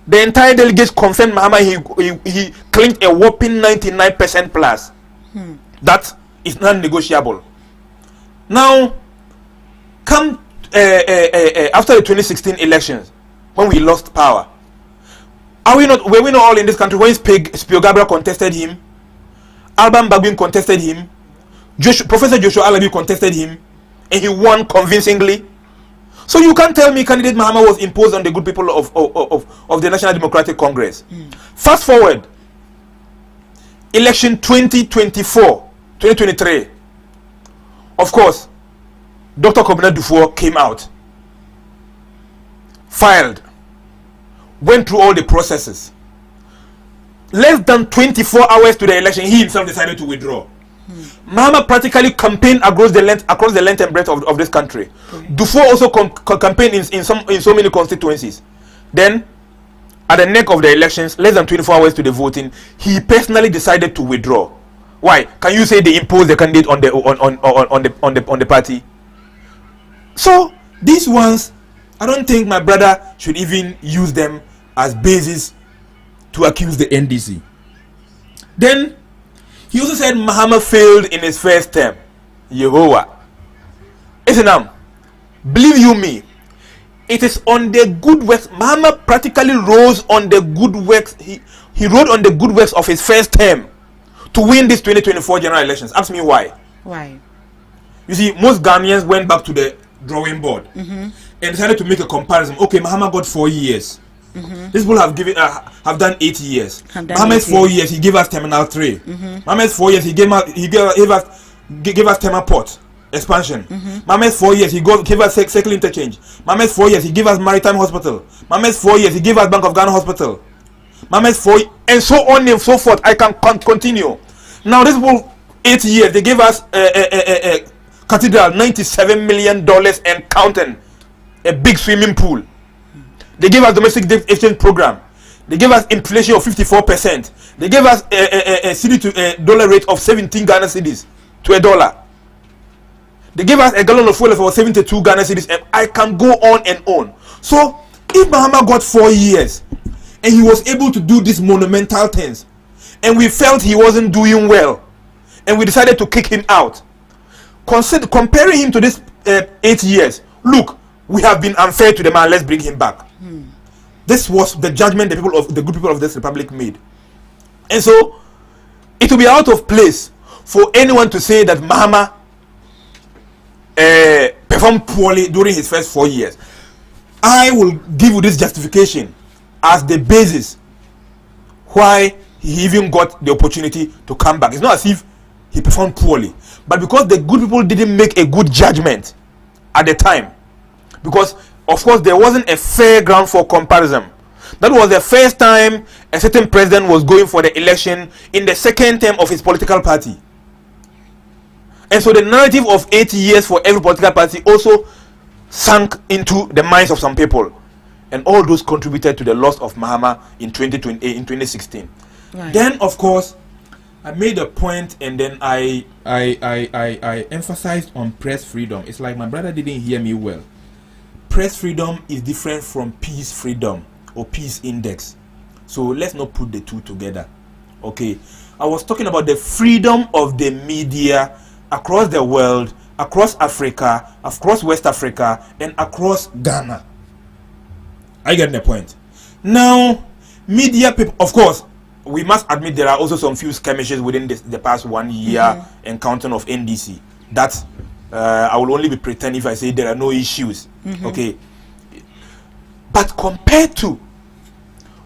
the entire delegates confirmed Mahama. He claimed a whopping 99% plus. That is non-negotiable. Now, come after the 2016 elections, when we lost power, were we not all in this country when Spio Gabriel contested him, Alban Bagbin contested him, Professor Joshua Alabi contested him and he won convincingly. So you can't tell me candidate Mahama was imposed on the good people of the National Democratic Congress. Fast forward, election 2023. Of course, Dr. Kobina Dufour came out, filed, went through all the processes. Less than 24 hours to the election, he himself decided to withdraw. Mahama practically campaigned across the length and breadth of this country. Dufour also campaigned in so many constituencies. Then, at the neck of the elections, less than 24 hours to the voting, he personally decided to withdraw. Why? Can you say they imposed the candidate on the party? So these ones, I don't think my brother should even use them as basis to accuse the NDC. Then he also said Mahama failed in his first term. Yehovah. Listen, believe you me, it is on the good works. Mahama practically rose on the good works. He rode on the good works of his first term to win this 2024 general elections. Ask me why. Why? You see, most Ghanaians went back to the drawing board and decided to make a comparison. Okay, Mahama got 4 years. These people have done 8 years. Mahama's 4 years, he gave us Terminal 3. Mahama's 4 years, he gave us Tema Port expansion. Mahama's 4 years, he gave us Circle Interchange. Mahama's 4 years, he gave us Maritime Hospital. Mahama's 4 years, he gave us Bank of Ghana Hospital. Mahama's 4, and so on and so forth. I can continue. Now, these people 8 years, they gave us a cathedral, $97 million and counting, a big swimming pool. They gave us domestic exchange program. They gave us inflation of 54%. They gave us a cedi to dollar rate of 17 Ghana cedis to $1. They gave us a gallon of fuel for 72 Ghana cedis, and I can go on and on. So if Mahama got 4 years and he was able to do these monumental things, and we felt he wasn't doing well, and we decided to kick him out, comparing him to this 8 years, look, we have been unfair to the man, let's bring him back. This was the judgment the good people of this republic made. And so it will be out of place for anyone to say that Mahama performed poorly during his first 4 years. I will give you this justification as the basis why he even got the opportunity to come back. It's not as if he performed poorly, but because the good people didn't make a good judgment at the time. Because of course there wasn't a fair ground for comparison. That was the first time a certain president was going for the election in the second term of his political party. And so the narrative of 8 years for every political party also sank into the minds of some people. And all those contributed to the loss of Mahama in 2016. Right. Then of course I made a point, and then I emphasized on press freedom. It's like my brother didn't hear me well. Press freedom is different from peace freedom or peace index. So let's not put the two together. Okay, I was talking about the freedom of the media across the world, across Africa, across West Africa, and across Ghana. I get the point. Now, media people, of course, we must admit there are also some few skirmishes within the past 1 year and counting of NDC. That I will only be pretending if I say there are no issues. Okay, but compared to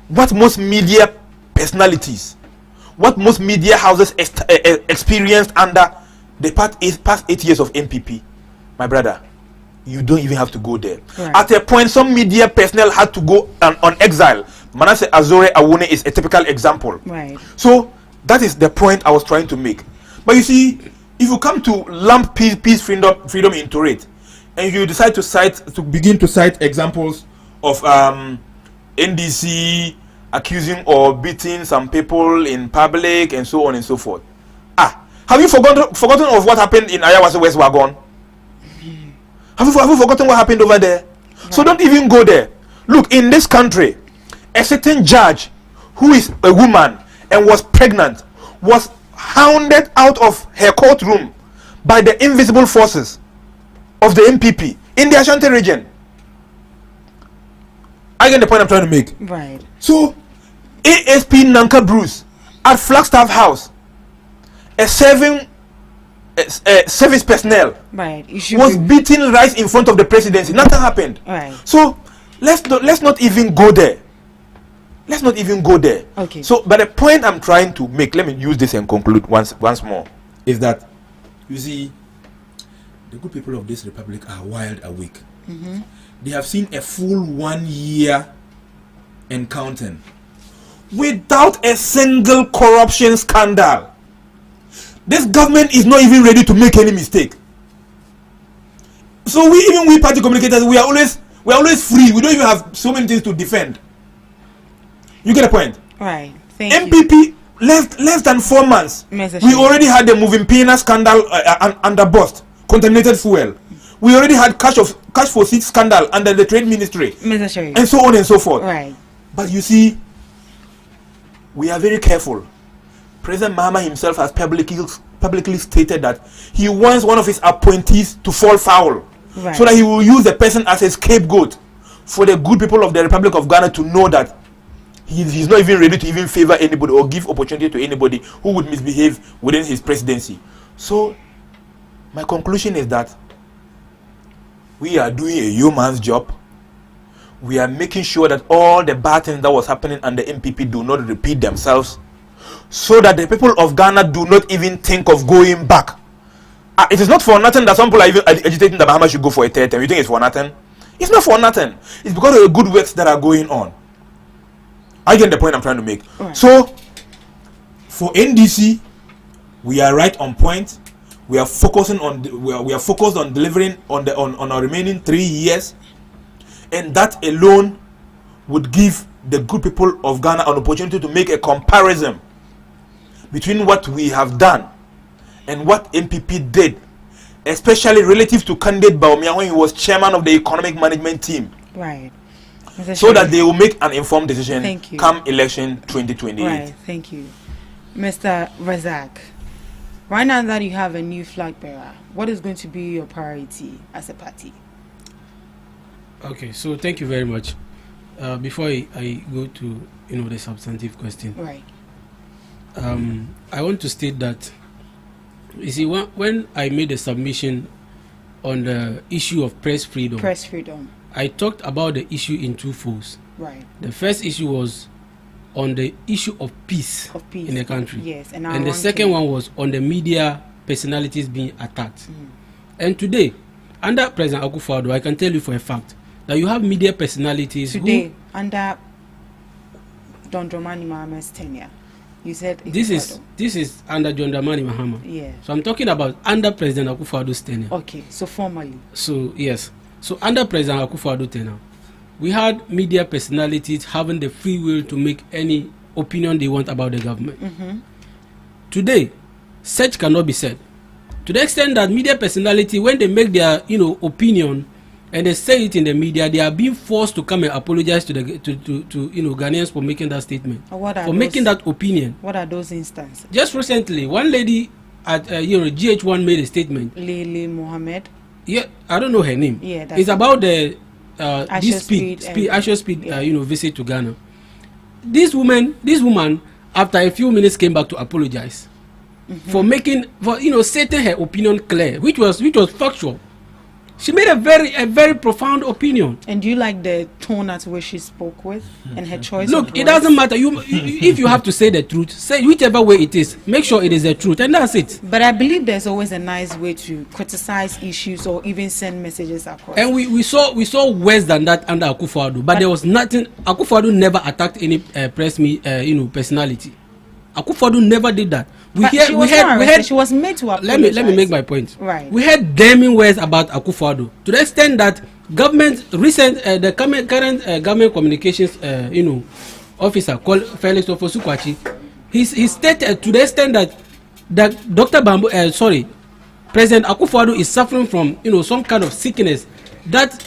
what most media personalities, what most media houses experienced under the past 8 years of MPP, my brother, you don't even have to go there. Right. At a point, some media personnel had to go on exile. Manasseh Azore Awune is a typical example. Right. So that is the point I was trying to make. But you see, if you come to lump peace freedom into it, and you decide to begin to cite examples of NDC accusing or beating some people in public and so on and so forth. Have you forgotten of what happened in Ayawase West Wagon? Have you forgotten what happened over there? Right. So don't even go there. Look, in this country, a certain judge who is a woman and was pregnant was hounded out of her courtroom by the invisible forces of the MPP in the Ashanti region. I get the point I'm trying to make. Right. So, ASP Nanka Bruce at Flagstaff House, a serving service personnel Right. It should was be, beaten right in front of the presidency. Nothing happened. right. So let's not even go there. Let's not even go there. Okay. So, but the point I'm trying to make, let me use this and conclude once more, is that you see, the good people of this republic are wide awake. They have seen a full 1 year and counting without a single corruption scandal. This government is not even ready to make any mistake. So we party communicators, we are always free. We don't even have so many things to defend. You get the point? Right. Thank you. MPP less than 4 months. Mr. We Shea. already had the moving peanut scandal under bust, contaminated fuel. We already had cash for seats scandal under the trade ministry, Mr. Sherry. and so on and so forth. Right. But you see, we are very careful. President Mahama himself has publicly stated that he wants one of his appointees to fall foul, Right. so that he will use the person as a scapegoat for the good people of the Republic of Ghana to know that he's not even ready to even favor anybody or give opportunity to anybody who would misbehave within his presidency. So my conclusion is that we are doing a yeoman's job. We are making sure that all the bad things that was happening under MPP do not repeat themselves, so that the people of Ghana do not even think of going back. It is not for nothing that some people are even agitating that Bahama should go for a third term. You think it's for nothing? It's not for nothing. It's because of the good works that are going on. I get the point I'm trying to make. Right. So, for NDC, we are right on point. We are focusing on we are focused on delivering on our remaining 3 years, and that alone would give the good people of Ghana an opportunity to make a comparison between what we have done and what MPP did, especially relative to candidate Baumia when he was chairman of the economic management team, Right. Mr. so Sherry. that they will make an informed decision Thank you. come election 2028. Right. Thank you. Mr. Razak. Right now that you have a new flag bearer, what is going to be your priority as a party? Okay, so thank you very much. Before I go to the substantive question, Right. I want to state that, you see, when I made a submission on the issue of press freedom, I talked about the issue in two folds. Right. The first issue was on the issue of peace in the country. Yes, and the second one was on the media personalities being attacked. And today, under President Akufo-Addo, I can tell you for a fact that you have media personalities today under Don Dramani Mahama's tenure. You said this is under John Dramani Mahama. Yeah. So I'm talking about under President Akufo-Addo's tenure. Okay, so formally. So yes. So under President Akufo-Addo tenure, we had media personalities having the free will to make any opinion they want about the government. Today, such cannot be said. To the extent that media personality, when they make their opinion and they say it in the media, they are being forced to come and apologize to Ghanaians for making that statement, making that opinion. What are those instances? Just recently, one lady at GH1 made a statement. Lily Mohammed. Yeah, I don't know her name. Yeah, it's about the Ashes Speed visit to Ghana. This woman, after a few minutes, came back to apologize for stating her opinion clear, which was factual. She made a very profound opinion. And do you like the tone at which she spoke with and her choice? Look, it doesn't matter. If you have to say the truth, say whichever way it is. Make sure it is the truth, and that's it. But I believe there's always a nice way to criticize issues or even send messages across. And we saw worse than that under Akufo-Addo, but there was nothing. Akufo-Addo never attacked any personality. Akufo-Addo never did that. She was made to apologize. Let me make my point. Right. We had damning words about Akufo-Addo to the extent that the current government communications officer called Felix Ofosu-Kwakye, he stated to the extent that President Akufo-Addo is suffering from some kind of sickness that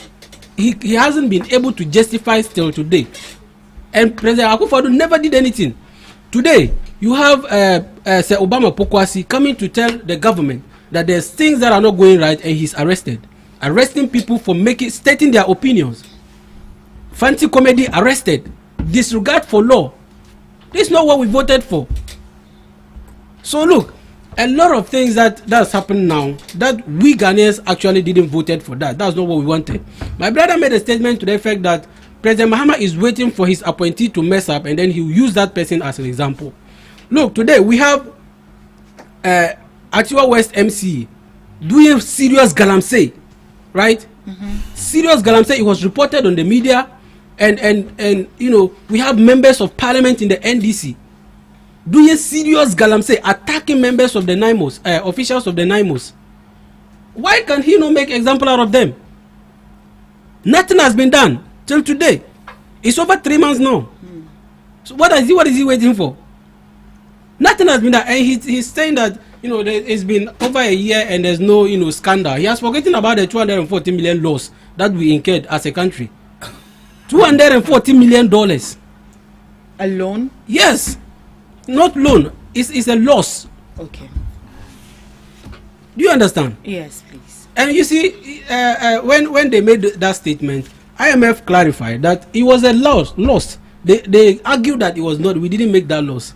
he hasn't been able to justify still today. And President Akufo-Addo never did anything. Today, you have Sir Obama Pokwasi coming to tell the government that there's things that are not going right, and he's arresting people for stating their opinions. Fancy comedy arrested. Disregard for law. This is not what we voted for. So look, a lot of things that's happened now that we Ghanaians actually didn't voted for that. That's not what we wanted. My brother made a statement to the effect that President Mahama is waiting for his appointee to mess up and then he'll use that person as an example. Look, today we have Atiwa West MC doing serious galamsey, right? Serious galamsey. It was reported on the media, and you know, we have members of parliament in the NDC doing serious galamsey, attacking members of the NIMOS, officials of the NIMOS. Why can he not make example out of them? Nothing has been done till today. It's over 3 months now. So what is he waiting for? Nothing has been done, and he's saying that, you know, it's been over a year and there's no, you know, scandal. He has forgotten about the 240 million loss that we incurred as a country. $240 million. A loan? Yes, not loan. It's a loss. Okay. Do you understand? Yes, please. And you see, when they made that statement, IMF clarified that it was a loss. They argued that it was not. We didn't make that loss,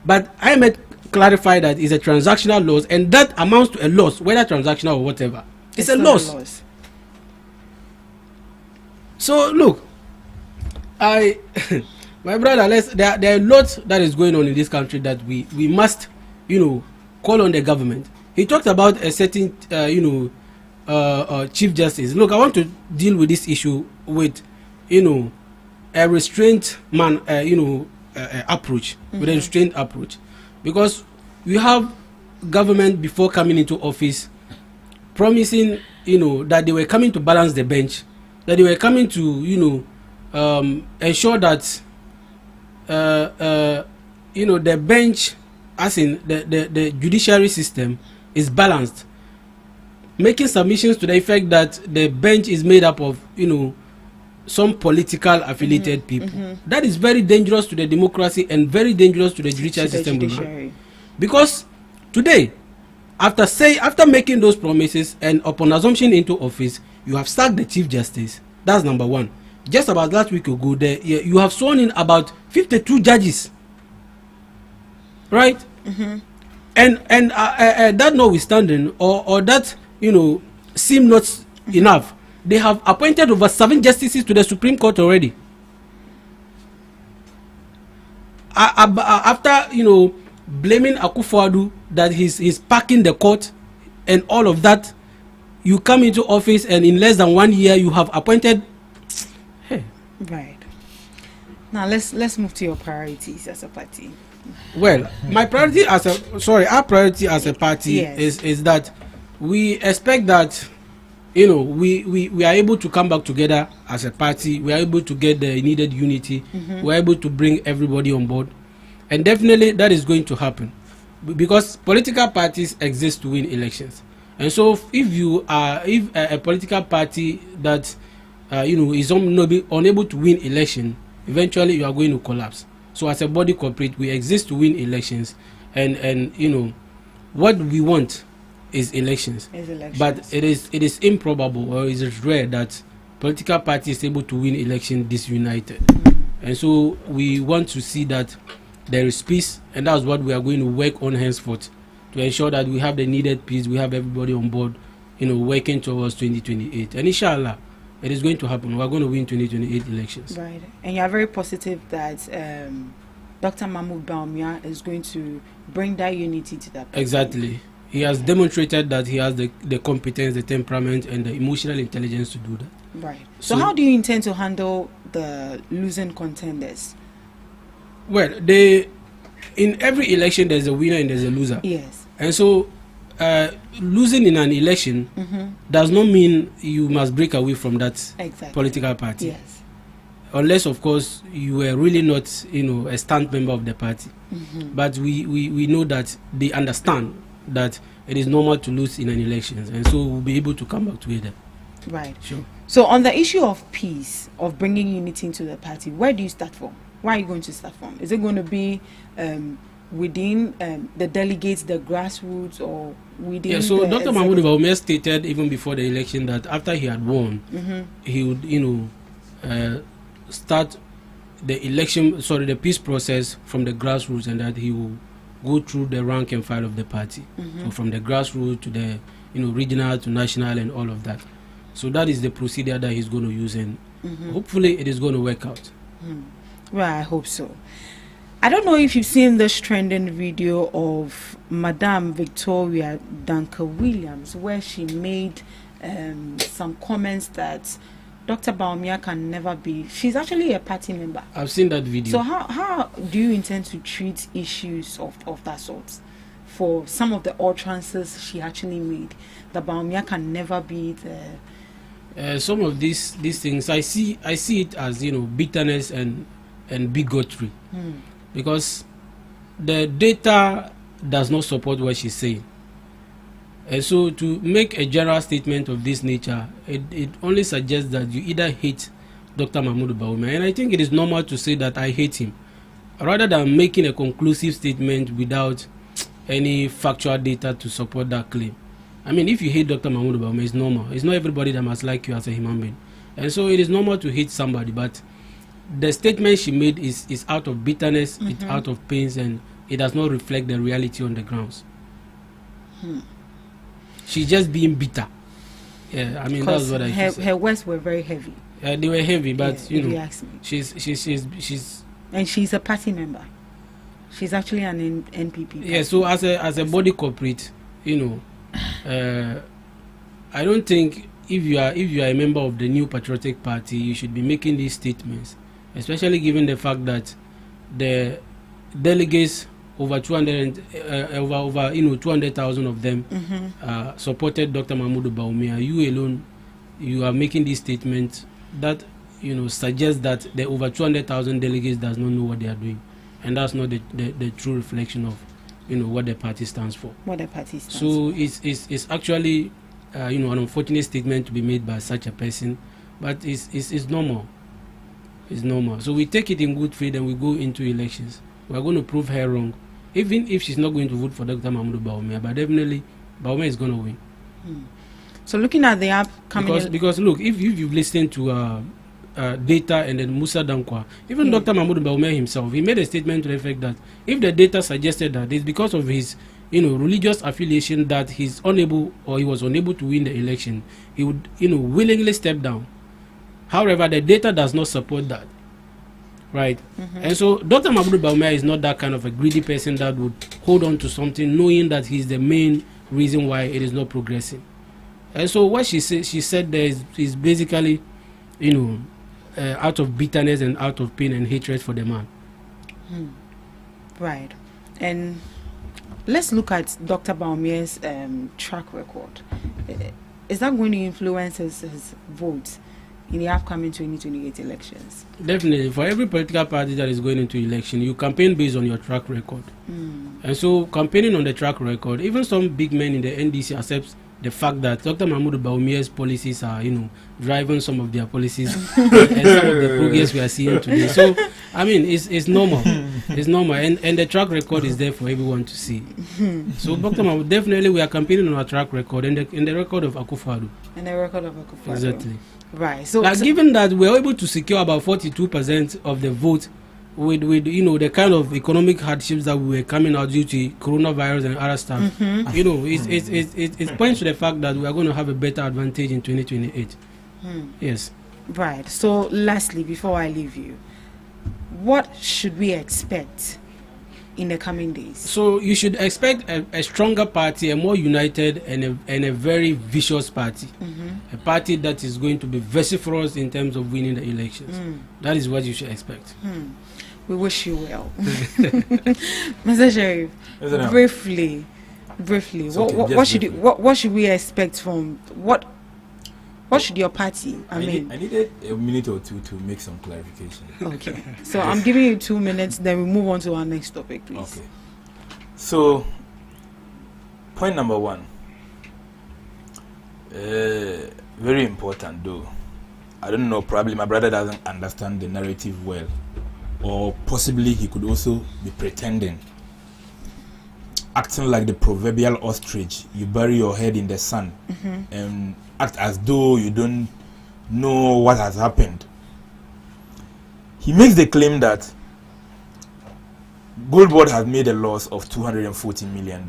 but IMF clarified that it's a transactional loss, and that amounts to a loss, whether transactional or whatever. It's a loss. So look, my brother, there are a lot that is going on in this country that we must, you know, call on the government. He talked about a certain, Chief Justice. Look, I want to deal with this issue with, you know, a restraint approach, with a restraint approach, because we have government before coming into office promising, you know, that they were coming to balance the bench, that they were coming to, you know, ensure that, you know, the bench, as in the judiciary system, is balanced, making submissions to the effect that the bench is made up of, you know, some political affiliated people. That is very dangerous to the democracy and very dangerous to the judicial system. Because today, after making those promises and upon assumption into office, you have sacked the Chief Justice. That's number one. Just about last week ago, you have sworn in about 52 judges, right? And that notwithstanding, or that, you know, seem not enough, they have appointed over 7 justices to the Supreme Court already. After, you know, blaming Akufo-Addo that he's packing the court and all of that, you come into office and in less than 1 year you have appointed. Hey. Right. Now let's move to your priorities as a party. Well, our priority as a party, yes, is that we expect that, you know, we are able to come back together as a party. We are able to get the needed unity. We are able to bring everybody on board, and definitely that is going to happen, because political parties exist to win elections. And so if a political party that you know, is unable to win election, eventually you are going to collapse. So as a body corporate, we exist to win elections, and you know, what we want is elections. But it is improbable, or it is rare, that political party is able to win election disunited. And so we want to see that there is peace, and that's what we are going to work on henceforth, to ensure that we have the needed peace, we have everybody on board, you know, working towards 2028. And inshallah, it is going to happen. We are going to win 2028 elections. Right. And you are very positive that Dr. Mahmoud Bawumia is going to bring that unity to that party. Exactly. He has demonstrated that he has the competence, the temperament, and the emotional intelligence to do that. Right. So how do you intend to handle the losing contenders? Well, in every election there's a winner and there's a loser. Yes. And so losing in an election does not mean you must break away from that political party. Yes. Unless, of course, you were really not, you know, a stand member of the party. But we know that they understand that it is normal to lose in an election, and so we'll be able to come back together. Right. Sure. So on the issue of peace, of bringing unity into the party, where do you start from? Where are you going to start from? Is it going to be within the delegates, the grassroots, or within? Yeah. So Dr. Mahmoud Bawumia stated even before the election that after he had won, he would, you know, start the peace process from the grassroots, and that he will go through the rank and file of the party. So from the grassroots to the regional to national and all of that. So that is the procedure that he's going to use, and hopefully it is going to work out. Well, I hope so. I don't know if you've seen this trending video of Madame Victoria Danker Williams, where she made some comments that Dr. Bawumia can never be. She's actually a party member. I've seen that video. So how do you intend to treat issues of that sort? For some of the utterances she actually made, that Bawumia can never be the. Some of these things, I see it as bitterness and bigotry, because the data does not support what she's saying. And so to make a general statement of this nature, it only suggests that you either hate Dr. Mahmoud Bawumia, and I think it is normal to say that I hate him, rather than making a conclusive statement without any factual data to support that claim. I mean, if you hate Dr. Mahmoud Bawumia, it's normal. It's not everybody that must like you as a human being. And so it is normal to hate somebody, but the statement she made is out of bitterness, it's out of pains, and it does not reflect the reality on the grounds. She's just being bitter. Yeah, I mean, that's what I should say. Her words were very heavy. They were heavy, but if you ask me. she's and she's a party member. She's actually an NPP party. Yeah, so as a body corporate, I don't think if you are a member of the New Patriotic Party, you should be making these statements, especially given the fact that the delegates over 200,000 of them supported Dr. Mahmoud Bawumia. You alone, you are making these statements that suggest that the over 200,000 delegates does not know what they are doing, and that's not the true reflection of what the party stands for. What the party stands so for. It's actually an unfortunate statement to be made by such a person, but it's normal. It's normal. So we take it in good faith and we go into elections. We are going to prove her wrong, even if she's not going to vote for Dr. Mahmoud Bawumia, but definitely Bawumia is going to win. So looking at the upcoming... Because look, if you've listened to data and then Musa Dankwa, even Dr. Mahmoud Bawumia himself, he made a statement to the effect that if the data suggested that it's because of his religious affiliation that he's unable, or he was unable to win the election, he would willingly step down. However, the data does not support that. Right? And so Dr. Mahmoud Bawumia is not that kind of a greedy person that would hold on to something knowing that he's the main reason why it is not progressing. And so what she said there is basically, out of bitterness and out of pain and hatred for the man. Right. And let's look at Dr. Bawumia's track record. Is that going to influence his vote in the upcoming 2028 elections? Definitely. For every political party that is going into election, you campaign based on your track record. And so campaigning on the track record, even some big men in the NDC accept the fact that Dr. Mahmoud Bawumia's policies are, driving some of their policies and some of the progress we are seeing today. So, I mean, it's normal. It's normal. And the track record is there for everyone to see. So, Dr. Mahmoud, definitely we are campaigning on our track record and the record of Akufo-Addo. And the record of Akufo-Addo. Exactly. Right. So, given that we are able to secure about 42% of the vote with the kind of economic hardships that we were coming out due to coronavirus and other stuff, it points to the fact that we are going to have a better advantage in 2028. Yes. Right. So lastly, before I leave you, what should we expect in the coming days? So you should expect a stronger party, a more united and a very vicious party. A party that is going to be vociferous in terms of winning the elections. That is what you should expect. We wish you well. Mr. Sheriff, briefly, what should we expect from what should your party? I needed a minute or two to make some clarification. Okay, so I'm giving you 2 minutes, then we move on to our next topic, please. Okay. So, point number one, very important though. I don't know, probably my brother doesn't understand the narrative well, or possibly he could also be pretending, acting like the proverbial ostrich. You bury your head in the sand and act as though you don't know what has happened. He makes the claim that Gold Board has made a loss of $240 million.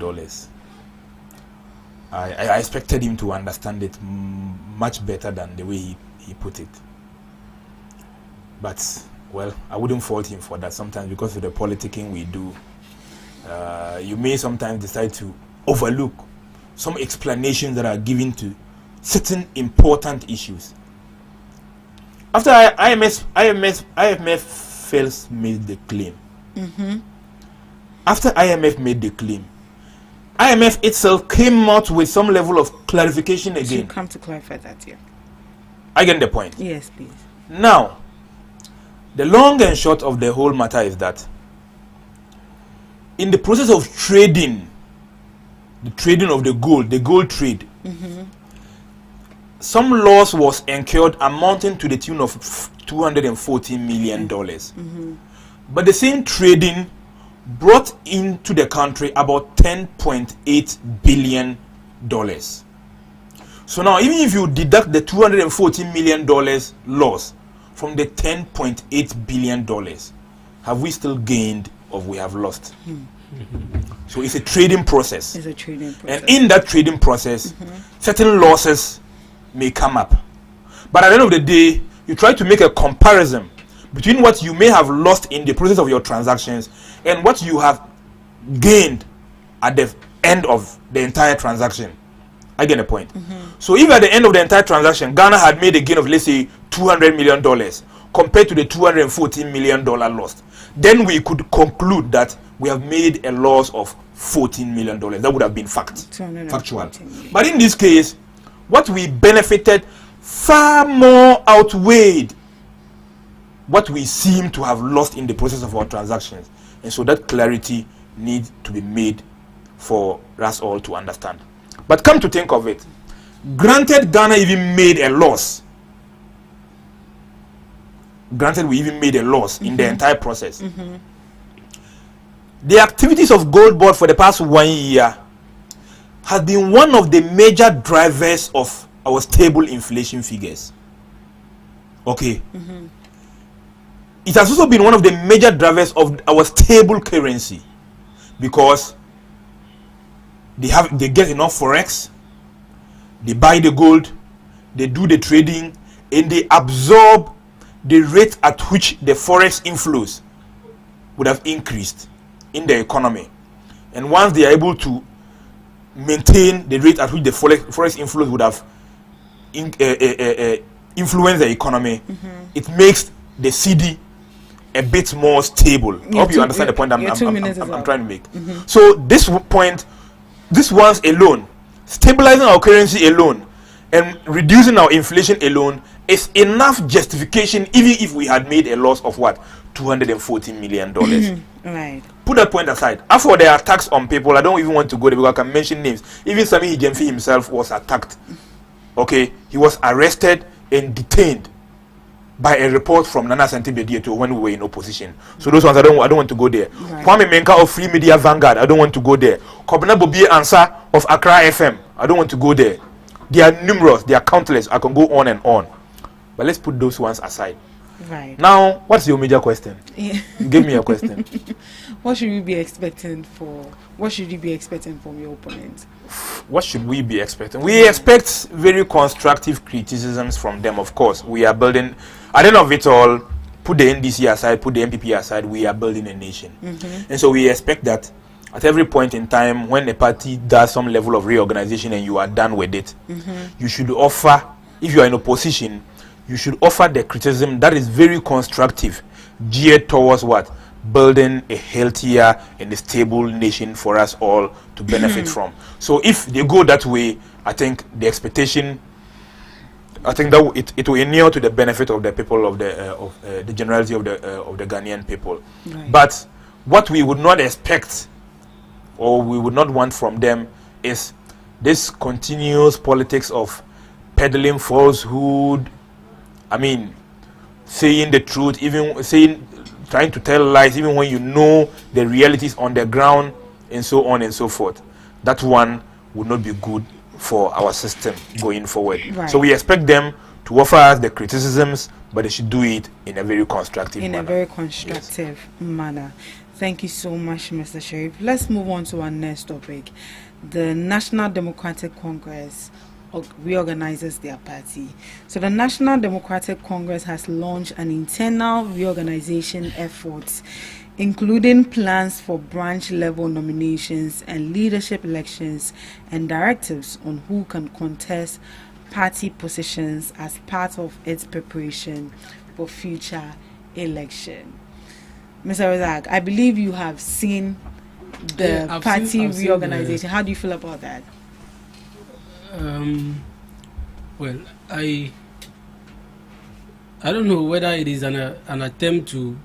I expected him to understand it much better than the way he put it. But, well, I wouldn't fault him for that sometimes because of the politicking we do. You may sometimes decide to overlook some explanations that are given to certain important issues. After IMF first made the claim, after IMF made the claim, IMF itself came out with some level of clarification again. Should come to clarify that here. I get the point. Yes, please. Now, the long and short of the whole matter is that in the process of trading, the trading of the gold trade, some loss was incurred amounting to the tune of $240 million. But the same trading brought into the country about $10.8 billion. So now, even if you deduct the $240 million loss from the $10.8 billion, have we still gained or we have lost? So it's a trading process. It's a trading process. And in that trading process, certain losses may come up. But at the end of the day, you try to make a comparison between what you may have lost in the process of your transactions and what you have gained at the end of the entire transaction. I get the point. So if at the end of the entire transaction, Ghana had made a gain of, let's say, $200 million compared to the $214 million lost, then we could conclude that we have made a loss of $14 million. That would have been factual. But in this case, what we benefited far more outweighed what we seem to have lost in the process of our transactions. And so that clarity needs to be made for us all to understand. But come to think of it, granted Ghana even made a loss. Granted we even made a loss in the entire process. The activities of Gold Board for the past 1 year has been one of the major drivers of our stable inflation figures. Okay. It has also been one of the major drivers of our stable currency because they get enough forex, they buy the gold, they do the trading, and they absorb the rate at which the forex inflows would have increased in the economy. And once they are able to maintain the rate at which the forex inflows would have influenced the economy, it makes the CD a bit more stable. I hope you understand the point I'm trying to make. So this point, this once alone, stabilizing our currency alone and reducing our inflation alone is enough justification even if we had made a loss of what? $214 million. Right. Put that point aside. As for the attacks on people, I don't even want to go there because I can mention names. Even Sami Hijemfi himself was attacked. Okay, he was arrested and detained by a report from Nana Santibedieto when we were in opposition. So those ones I don't want to go there. Right. Kwame Menka of Free Media Vanguard, I don't want to go there. Kobina Bobi Ansa of Accra FM, I don't want to go there. They are numerous, they are countless. I can go on and on. But let's put those ones aside. Right. Now, what's your major question? Give me a question. What should we be expecting for? What should you be expecting from your opponents? What should we be expecting? We expect very constructive criticisms from them, of course. We are building, at the end of it all, put the NDC aside, put the MPP aside, we are building a nation. And so we expect that at every point in time, when a party does some level of reorganization and you are done with it, you should offer, if you are in opposition, you should offer the criticism that is very constructive, geared towards what? Building a healthier and a stable nation for us all to benefit from. So if they go that way, I think the expectation, I think that it will inure to the benefit of the people of the generality of the Ghanaian people. Right. But what we would not expect or we would not want from them is this continuous politics of peddling falsehood. I mean, saying the truth, even trying to tell lies, even when you know the realities on the ground, and so on and so forth. That one would not be good for our system going forward. Right. So we expect them to offer us the criticisms, but they should do it in a very constructive manner. In a very constructive manner. Thank you so much, Mr. Sheriff. Let's move on to our next topic. The National Democratic Congress reorganizes their party. So the National Democratic Congress has launched an internal reorganization effort, including plans for branch level nominations and leadership elections and directives on who can contest party positions as part of its preparation for future election. Mr. Razak, I believe you have seen the party reorganization. How do you feel about that? Well, I don't know whether it is an attempt to,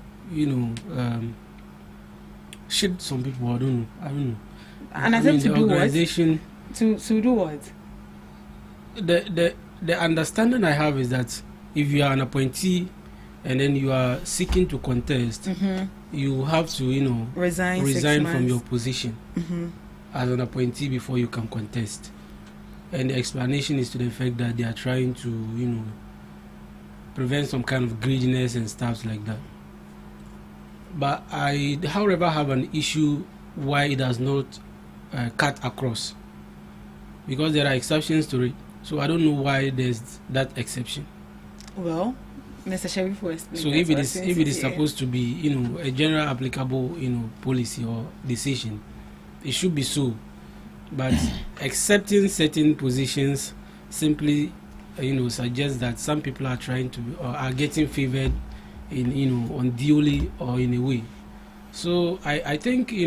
shit some people. I don't know. An attempt to do organization, what? To do what? The understanding I have is that if you are an appointee and then you are seeking to contest, you have to, resign from your position as an appointee before you can contest. And the explanation is to the effect that they are trying to, prevent some kind of greediness and stuff like that. But I, however, have an issue why it does not cut across, because there are exceptions to it. So I don't know why there's that exception. Well, Mr. Sheriff will explain. So if it is supposed to be, a general applicable, policy or decision, it should be so. But accepting certain positions simply, suggests that some people are trying to or are getting favored in, unduly or in a way. So I think, we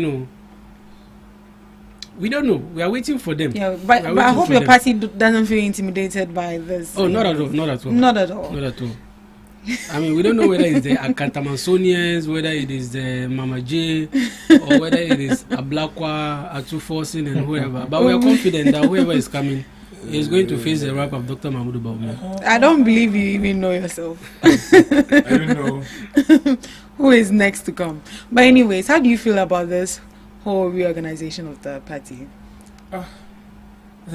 don't know. We are waiting for them. Yeah, but I hope your party doesn't feel intimidated by this. Oh, not at all. Not at all. Not at all. Not at all. I mean, we don't know whether it's the Akantamansonians, whether it is the Mama J, or whether it is Ablakwa, Atu Forcing, and whoever. But we are confident that whoever is coming is going to face the wrath of Dr. Mahmoud Bawumia. I don't believe you even know yourself. I don't know. Who is next to come? But anyways, how do you feel about this whole reorganization of the party? I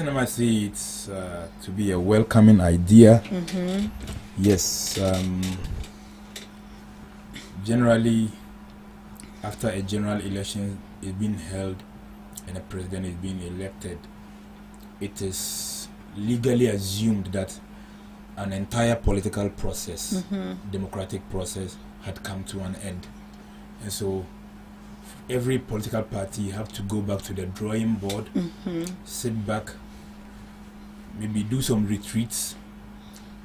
might say it's to be a welcoming idea. Yes, generally, after a general election is being held and a president is being elected, it is legally assumed that an entire political process, democratic process, had come to an end. And so every political party have to go back to the drawing board, sit back, maybe do some retreats,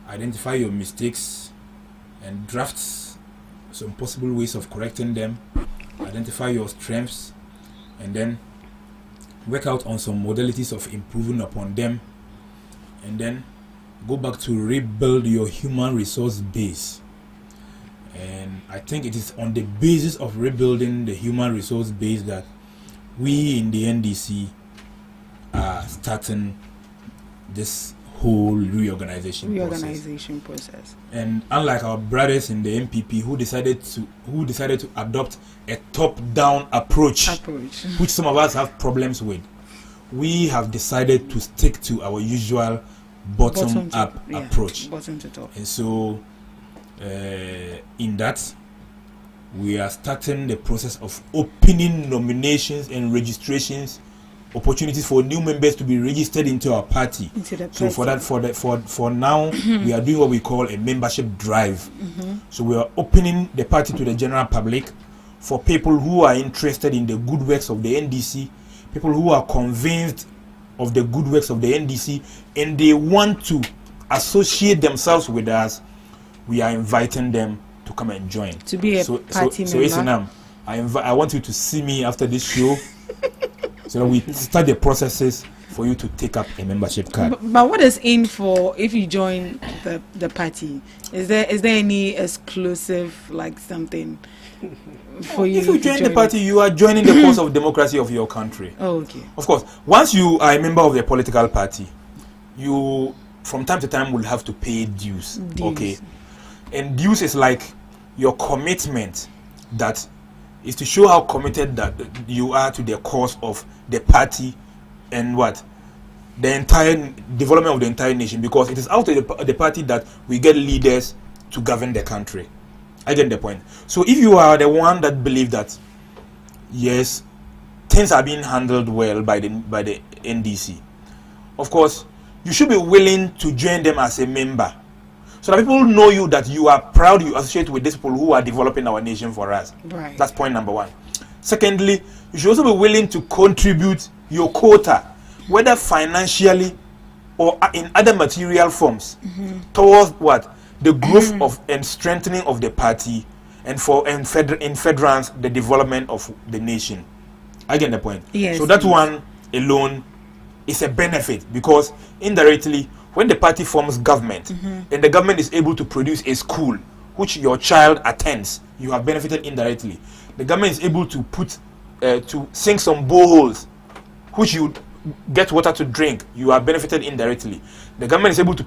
identify your mistakes and draft some possible ways of correcting them, identify your strengths, and then work out on some modalities of improving upon them, and then go back to rebuild your human resource base. And I think it is on the basis of rebuilding the human resource base that we in the NDC are starting this whole reorganization process. And unlike our brothers in the MPP who decided to adopt a top-down approach, which some of us have problems with, we have decided to stick to our usual bottom-up approach. Bottom to top. And so in that, we are starting the process of opening nominations and registrations, opportunities for new members to be registered into our party. So for now, we are doing what we call a membership drive. So we are opening the party to the general public for people who are interested in the good works of the NDC, people who are convinced of the good works of the NDC, and they want to associate themselves with us. We are inviting them to come and join. To be a party member. So Isinam, I want you to see me after this show. So that we start the processes for you to take up a membership card. But what is in for if you join the party? Is there any exclusive something for you? If you join the party, you are joining the cause of democracy of your country. Oh, okay. Of course, once you are a member of the political party, you from time to time will have to pay dues. Okay, and dues is like your commitment that is to show how committed that you are to the cause of the party and the entire development of the entire nation, because it is out of the party that we get leaders to govern the country. I get the point. So if you are the one that believe that yes, things are being handled well by the NDC. Of course, you should be willing to join them as a member, so that people know you, that you are proud you associate with these people who are developing our nation for us. Right. That's point number one. Secondly, you should also be willing to contribute your quota, whether financially or in other material forms, towards what? The growth of and strengthening of the party, and in federance, the development of the nation. I get the point. Yes. So that one alone is a benefit, because indirectly, when the party forms government and the government is able to produce a school which your child attends, you have benefited indirectly. The government is able to put to sink some boreholes which you get water to drink, you are benefited indirectly. The government is able to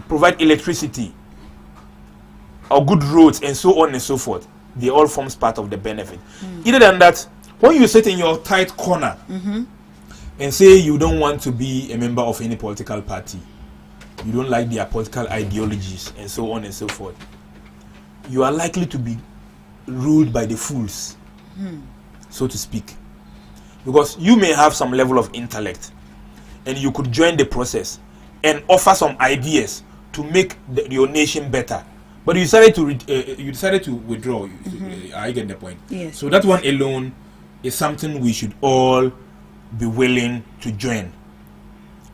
provide electricity or good roads and so on and so forth. They all forms part of the benefit. Other than that, when you sit in your tight corner and say you don't want to be a member of any political party, you don't like their political ideologies and so on and so forth, you are likely to be ruled by the fools, so to speak. Because you may have some level of intellect and you could join the process and offer some ideas to make your nation better, but you decided to withdraw. I get the point. Yes. So that one alone is something we should all be willing to join,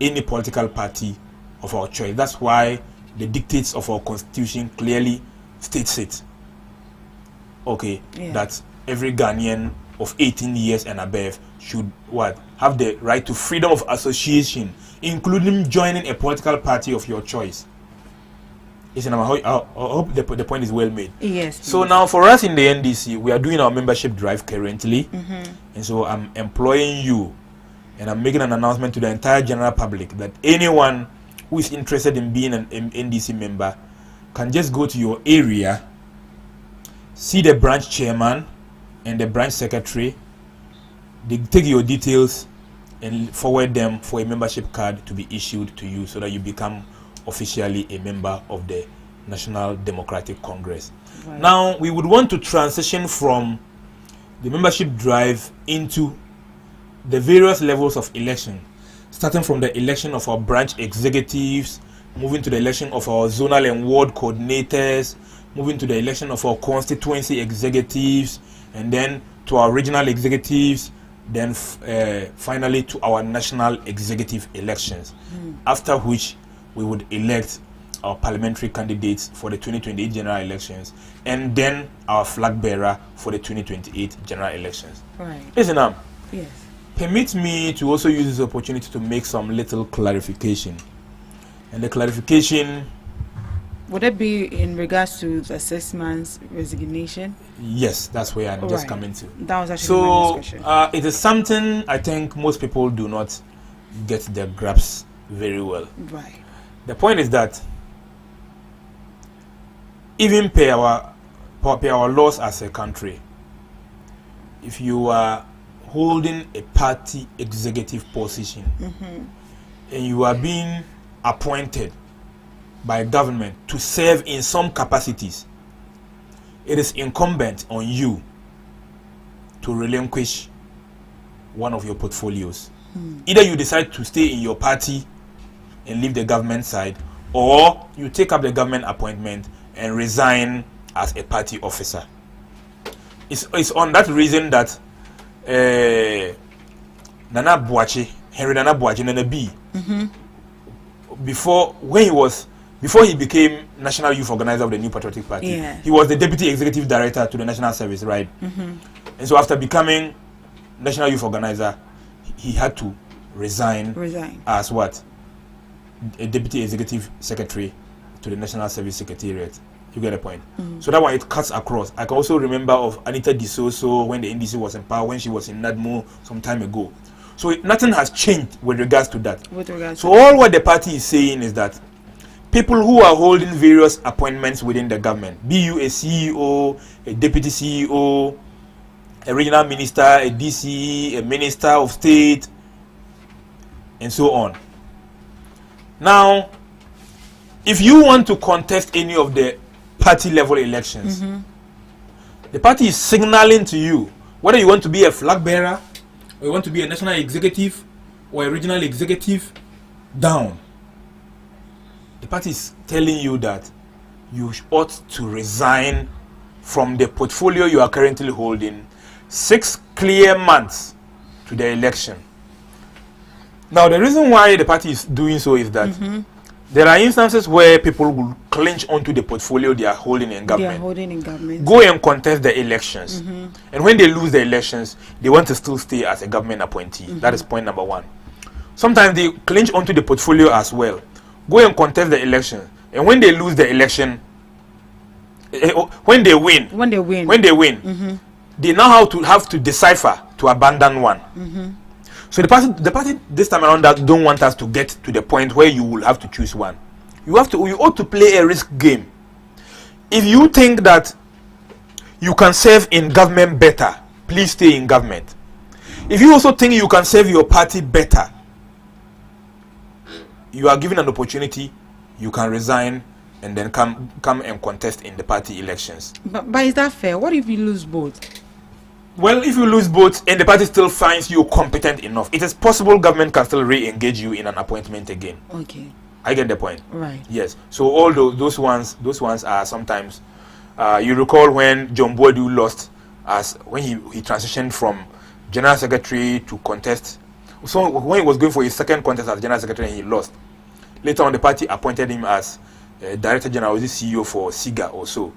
any political party of our choice. That's why the dictates of our constitution clearly states it. Okay, that every Ghanaian of 18 years and above should have the right to freedom of association, including joining a political party of your choice. Listen, I hope the point is well made. Yes. So now for us in the NDC, we are doing our membership drive currently, and so I'm employing you, and I'm making an announcement to the entire general public that anyone who is interested in being an NDC member can just go to your area, see the branch chairman and the branch secretary. They take your details and forward them for a membership card to be issued to you, so that you become officially a member of the National Democratic Congress. Right. Now we would want to transition from the membership drive into the various levels of election, starting from the election of our branch executives, moving to the election of our zonal and ward coordinators, moving to the election of our constituency executives, and then to our regional executives, then finally to our national executive elections, after which we would elect our parliamentary candidates for the 2028 general elections, and then our flag bearer for the 2028 general elections. Right. Listen up. Yes. Permit me to also use this opportunity to make some little clarification. And the clarification... Would it be in regards to the 6 months resignation? Yes, that's where I'm just coming to. That was actually my next question. It is something I think most people do not get their grasp very well. Right. The point is that even per our laws as a country, if you are holding a party executive position and you are being appointed by government to serve in some capacities, it is incumbent on you to relinquish one of your portfolios. Either you decide to stay in your party and leave the government side, or you take up the government appointment and resign as a party officer. It's on that reason that Henry Nana Boakye, Nana B, before he became National Youth Organizer of the New Patriotic Party, he was the Deputy Executive Director to the National Service, right? And so after becoming National Youth Organizer, he had to resign as what? A Deputy Executive Secretary to the National Service Secretariat. You get a point? So that one, it cuts across. I can also remember of Anita Disoso when the NDC was in power, when she was in NADMO some time ago. So nothing has changed with regards to that. So all what the party is saying is that people who are holding various appointments within the government, be you a CEO, a deputy CEO, a regional minister, a DCE, a minister of state, and so on. Now, if you want to contest any of the party level elections, the party is signaling to you whether you want to be a flag bearer, or you want to be a national executive, or a regional executive, down. The party is telling you that you ought to resign from the portfolio you are currently holding 6 clear months to the election. Now, the reason why the party is doing so is that there are instances where people will clinch onto the portfolio they are holding in government. Go and contest the elections. And when they lose the elections, they want to still stay as a government appointee. That is point number 1. Sometimes they clinch onto the portfolio as well. Go and contest the election. And when they lose the election, when they win, they now have to decipher to abandon one. So the party this time around that don't want us to get to the point where you will have to choose one. You ought to play a risk game. If you think that you can serve in government better, please stay in government. If you also think you can serve your party better, you are given an opportunity, you can resign and then come and contest in the party elections. But is that fair? What if you lose both? Well, if you lose both and the party still finds you competent enough, it is possible government can still re-engage you in an appointment again. Okay. I get the point. Right. Yes. So all those ones are sometimes. You recall when John Boadu lost, when he transitioned from general secretary to contest. So when he was going for his second contest as general secretary, and he lost. Later on, the party appointed him as director general, was the CEO for SIGA or so.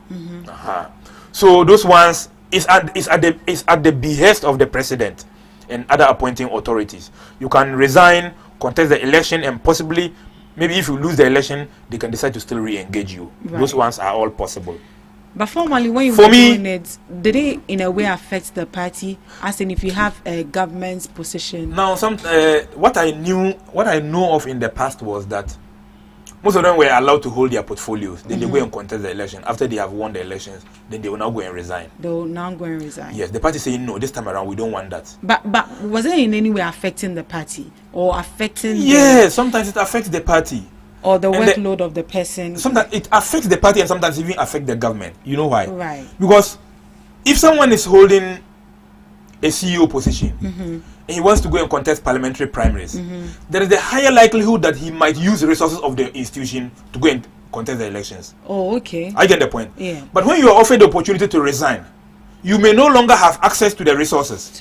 So those ones is at the behest of the president and other appointing authorities. You can resign, contest the election, and possibly, maybe if you lose the election, they can decide to still re-engage you. Right. Those ones are all possible. But formally, when you were doing it, did it in a way affect the party? As in, if you have a government's position. Now, what I know of in the past was that most of them were allowed to hold their portfolios. Then they go and contest the election. After they have won the elections, then they will now go and resign. They will now go and resign. Yes, the party saying no. This time around, we don't want that. But was it in any way affecting the party or affecting? Yes, sometimes it affects the party. Or the workload of the person. Sometimes it affects the party and sometimes even affects the government. You know why? Right. Because if someone is holding a CEO position and he wants to go and contest parliamentary primaries, there is a higher likelihood that he might use the resources of the institution to go and contest the elections. Oh, okay. I get the point. Yeah. But when you are offered the opportunity to resign, you may no longer have access to the resources.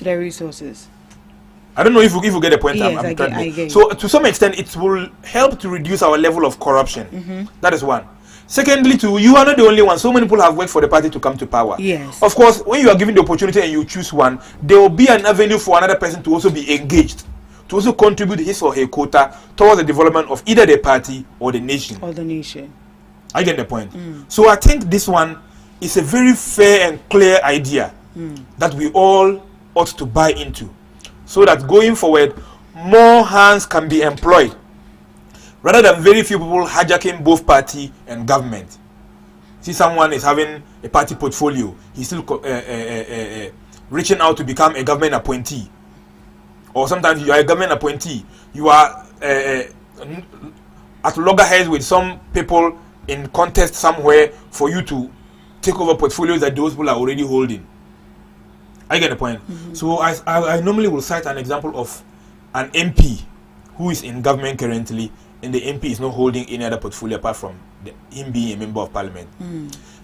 I don't know if you get the point. Yes, I get. So to some extent, it will help to reduce our level of corruption. That is one. Secondly, you are not the only one. So many people have worked for the party to come to power. Yes. Of course, when you are given the opportunity and you choose one, there will be an avenue for another person to also be engaged, to also contribute his or her quota towards the development of either the party or the nation. I get the point. So I think this one is a very fair and clear idea that we all ought to buy into, so that going forward, more hands can be employed, rather than very few people hijacking both party and government. See, someone is having a party portfolio, he's still reaching out to become a government appointee. Or sometimes you are a government appointee, you are at loggerheads with some people in contest somewhere for you to take over portfolios that those people are already holding. I get the point. So I normally will cite an example of an MP who is in government currently, and the MP is not holding any other portfolio apart from him being a member of parliament.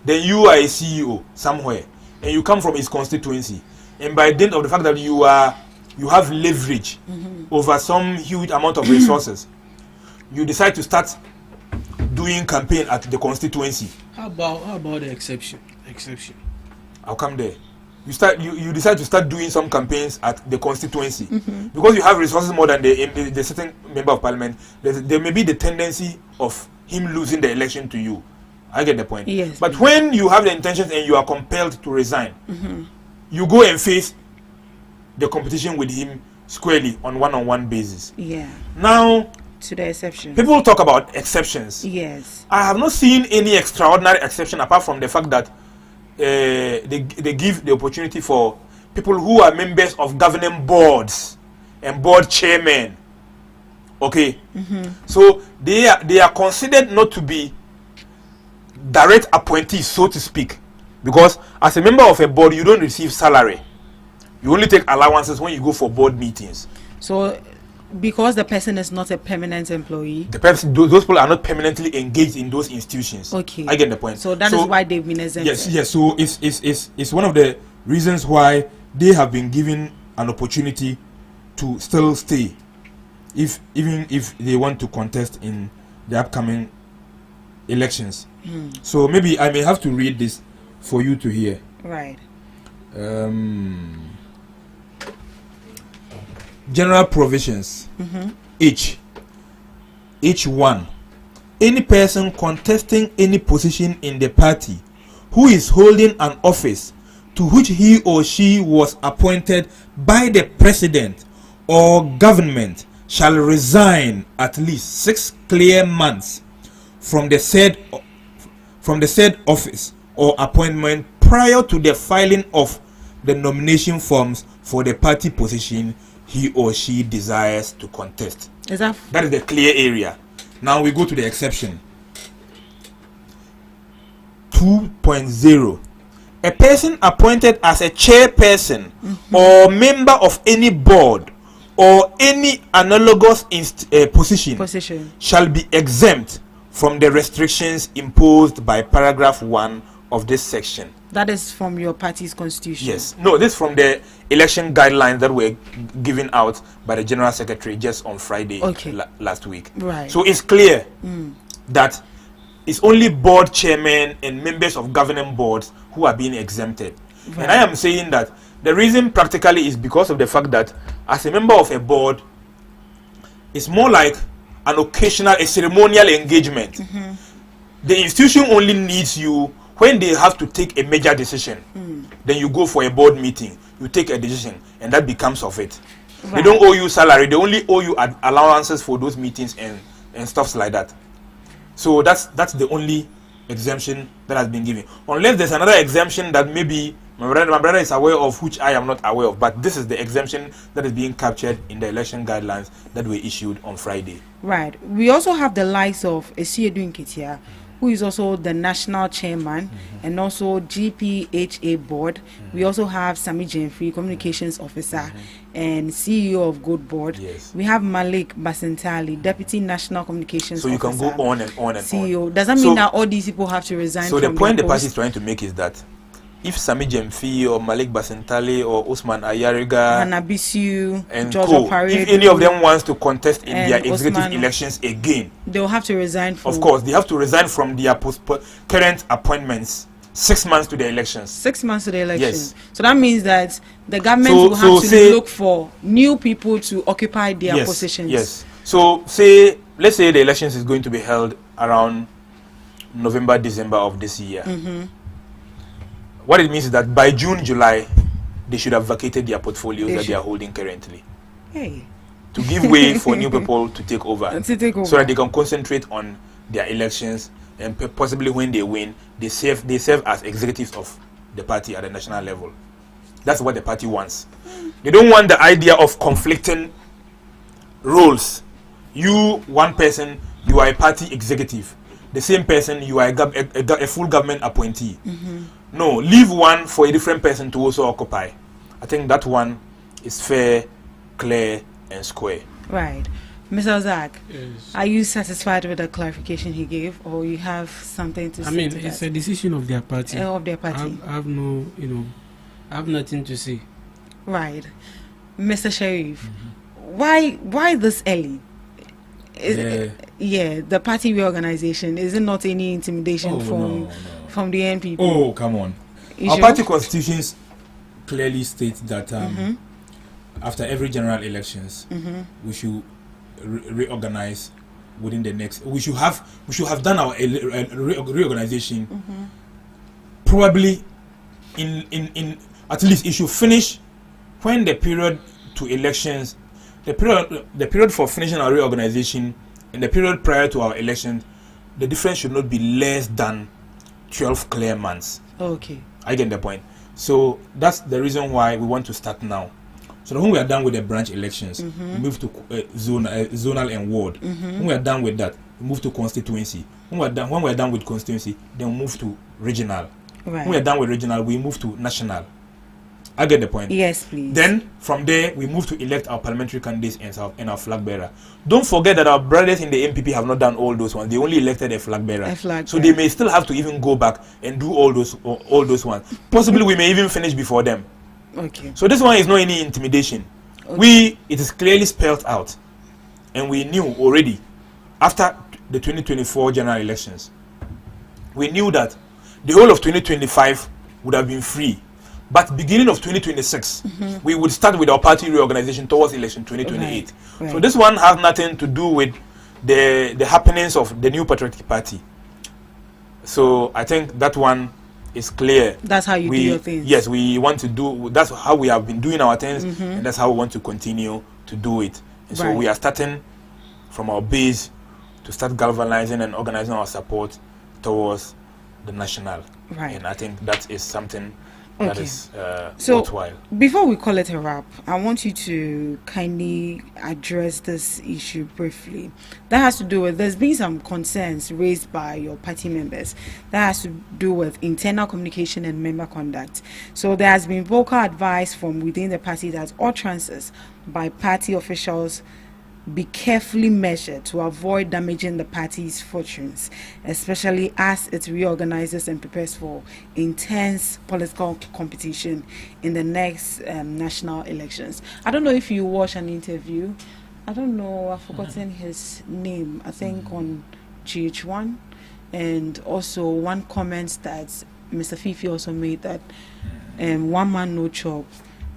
Then you are a CEO somewhere, and you come from his constituency, and by dint of the fact that you have leverage over some huge amount of resources, you decide to start doing campaign at the constituency. How about the exception? I'll come there. You decide to start doing some campaigns at the constituency because you have resources more than the certain member of parliament. There may be the tendency of him losing the election to you. I get the point. Yes. But when you have the intentions and you are compelled to resign, you go and face the competition with him squarely on one-on-one basis. Yeah. Now, to the exception. People talk about exceptions. Yes. I have not seen any extraordinary exception apart from the fact that they give the opportunity for people who are members of governing boards and board chairmen. Okay. So they are considered not to be direct appointees, so to speak, because as a member of a board you don't receive salary. You only take allowances when you go for board meetings. So, because the person is not a permanent employee, The person, those people are not permanently engaged in those institutions. Okay. I get the point. So that is why they've been exempted. Yes. So it's one of the reasons why they have been given an opportunity to still stay, even if they want to contest in the upcoming elections. So maybe I may have to read this for you to hear. Right. General provisions. H1. Any person contesting any position in the party who is holding an office to which he or she was appointed by the president or government shall resign at least 6 clear months from the said office or appointment prior to the filing of the nomination forms for the party position he or she desires to contest. That is the clear area. Now we go to the exception. 2.0. A person appointed as a chairperson or member of any board or any analogous position shall be exempt from the restrictions imposed by paragraph 1 of this section. That is from your party's constitution. Yes. No, this is from the election guidelines that were given out by the General Secretary just on Friday last week. Right. So it's clear that it's only board chairmen and members of governing boards who are being exempted. Right. And I am saying that the reason practically is because of the fact that as a member of a board, it's more like an occasional, a ceremonial engagement. The institution only needs you when they have to take a major decision. Then you go for a board meeting, you take a decision, and that becomes of it. Right. They don't owe you salary, they only owe you allowances for those meetings and stuff like that. So that's the only exemption that has been given. Unless there's another exemption that maybe my brother is aware of, which I am not aware of. But this is the exemption that is being captured in the election guidelines that were issued on Friday. Right. We also have the likes of Esiedu Nketia, who is also the national chairman and also GPHA board. We also have Sami Jenfrey, communications officer and CEO of Good Board. Yes. We have Malik Basentali, deputy national communications officer. So you can go on and on and CEO. on. Does that mean that all these people have to resign? So from the point their the party is post? trying to make is that if Sami Jenfrey or Malik Basentali or Usman Ayariga Hanabisu and George co, Oparedu, if any of them wants to contest in their executive Osman, elections again, they'll have to resign. Of course, they have to resign from their current appointments 6 months to the elections. 6 months to the election. Yes. So that means that the government will have to look for new people to occupy their positions. Yes. So let's say the elections is going to be held around November, December of this year. What it means is that by June, July, they should have vacated their portfolios that they are holding currently. Hey. To give way for new people to take over. So that they can concentrate on their elections, and possibly when they win, they serve as executives of the party at the national level. That's what the party wants. They don't want the idea of conflicting roles. You, one person, you are a party executive. The same person, you are a full government appointee. No, leave one for a different person to also occupy. I think that one is fair, clear, and square. Right. Mr. Ozak, are you satisfied with the clarification he gave, or you have something to say? I mean, it's a decision of their party. Of their party. I have no, I have nothing to say. Right. Mr. Sharif, why this early? The party reorganization, is it not any intimidation from the NPP? Oh, come on. Our party constitutions clearly state that after every general elections, we should reorganize within the next. We should have done our reorganization probably in at least it should finish when the period to elections. The period for finishing our reorganization and the period prior to our election, the difference should not be less than 12 clear months. Okay. I get the point. So that's the reason why we want to start now. So that when we are done with the branch elections, we move to zonal and ward. When we are done with that, we move to constituency. When we are done with constituency, then we move to regional. Right. When we are done with regional, we move to national. I get the point. Yes, please. Then from there we move to elect our parliamentary candidates and our flag bearer. Don't forget that our brothers in the MPP have not done all those ones. They only elected a flag bearer. So they may still have to even go back and do all those ones. Possibly we may even finish before them. Okay. So this one is not any intimidation. Okay. It is clearly spelled out, and we knew already after the 2024 general elections. We knew that the whole of 2025 would have been free. But beginning of 2026, we would start with our party reorganization towards election 2028. Right. So this one has nothing to do with the happenings of the New Patriotic Party. So I think that one is clear. That's how you do your things. Yes, we want to do. That's how we have been doing our things, and that's how we want to continue to do it. And so we are starting from our base to start galvanizing and organizing our support towards the national. Right. And I think that is something that is worthwhile. Before we call it a wrap, I want you to kindly address this issue briefly. That has to do with, there's been some concerns raised by your party members that has to do with internal communication and member conduct. So there has been vocal advice from within the party that all transfers by party officials be carefully measured to avoid damaging the party's fortunes, especially as it reorganizes and prepares for intense political competition in the next national elections. I don't know if you watched an interview. I don't know, I've forgotten his name. I think on GH1, and also one comment that Mr. Fifi also made, that one man no chop.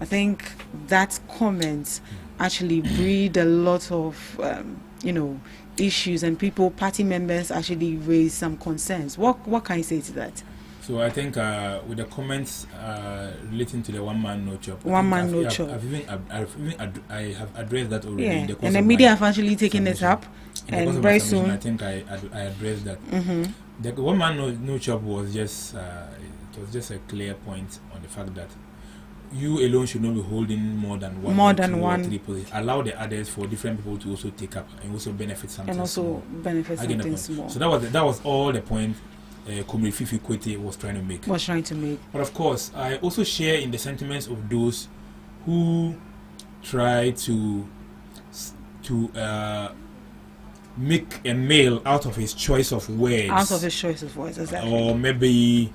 I think that comment actually breed a lot of issues, and party members actually raise some concerns. What can you say to that? So I think with the comments relating to the one man no chop, I have addressed that already. In the course and the media have actually taken it up, and very soon I think I addressed that. The one man no chop was just it was just a clear point on the fact that you alone should not be holding more than one or three positions. Allow the others for different people to also take up and also benefit something. And also small. Benefit something small. So that was all the point Comrade Fifi Kwete was trying to make. But of course, I also share in the sentiments of those who try to make a male out of his choice of words. Exactly. Or maybe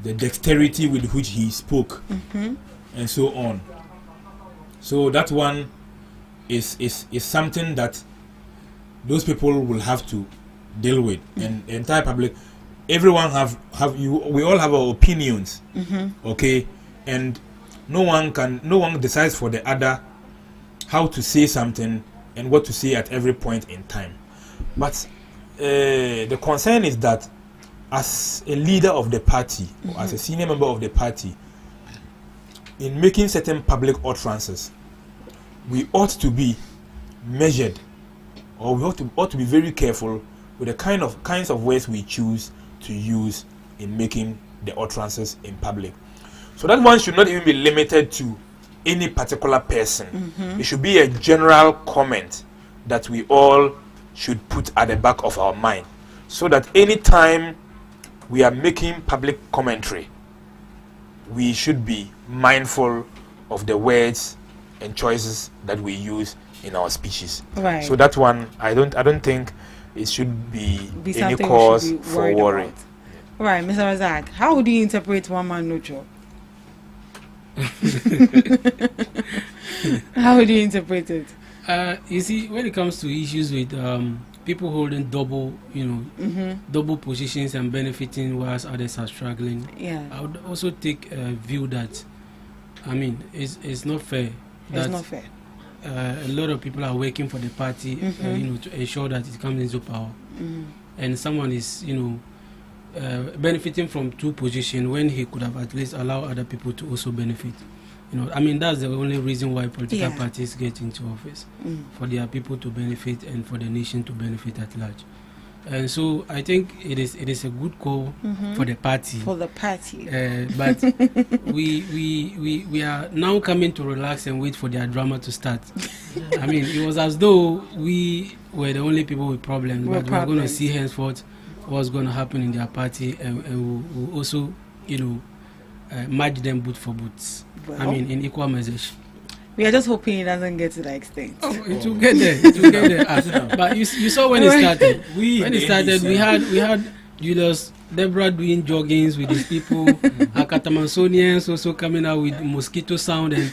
the dexterity with which he spoke. And so on. So that one is something that those people will have to deal with, and the entire public, everyone we all have our opinions, okay, and no one decides for the other how to say something and what to say at every point in time. But the concern is that as a leader of the party, or as a senior member of the party, in making certain public utterances, we ought to be measured, or we ought to be very careful with the kinds of words we choose to use in making the utterances in public. So that one should not even be limited to any particular person. It should be a general comment that we all should put at the back of our mind, so that any time we are making public commentary, we should be mindful of the words and choices that we use in our speeches. Right. So that one, I don't think it should be any cause for worry. All right, Mr. Razak, how would you interpret one man no job? How would you interpret it? You see, when it comes to issues with people holding double positions and benefiting whilst others are struggling, I would also take a view that, it's not fair. It's not fair. A lot of people are working for the party, to ensure that it comes into power, and someone is, benefiting from two positions when he could have at least allowed other people to also benefit. That's the only reason why political parties get into office, for their people to benefit and for the nation to benefit at large. And so I think it is a good call for the party. But we are now coming to relax and wait for their drama to start. It was as though we were the only people with problems, but we're going to see henceforth what's going to happen in their party, and we'll also, match them boot for boots. Well, In equal measures. we are just hoping it doesn't get to that extent. Oh, it will get there. It will get there. But you saw when it started. When it started, we had Julius Deborah doing joggings with his people, Akatamansonians also coming out with mosquito sound and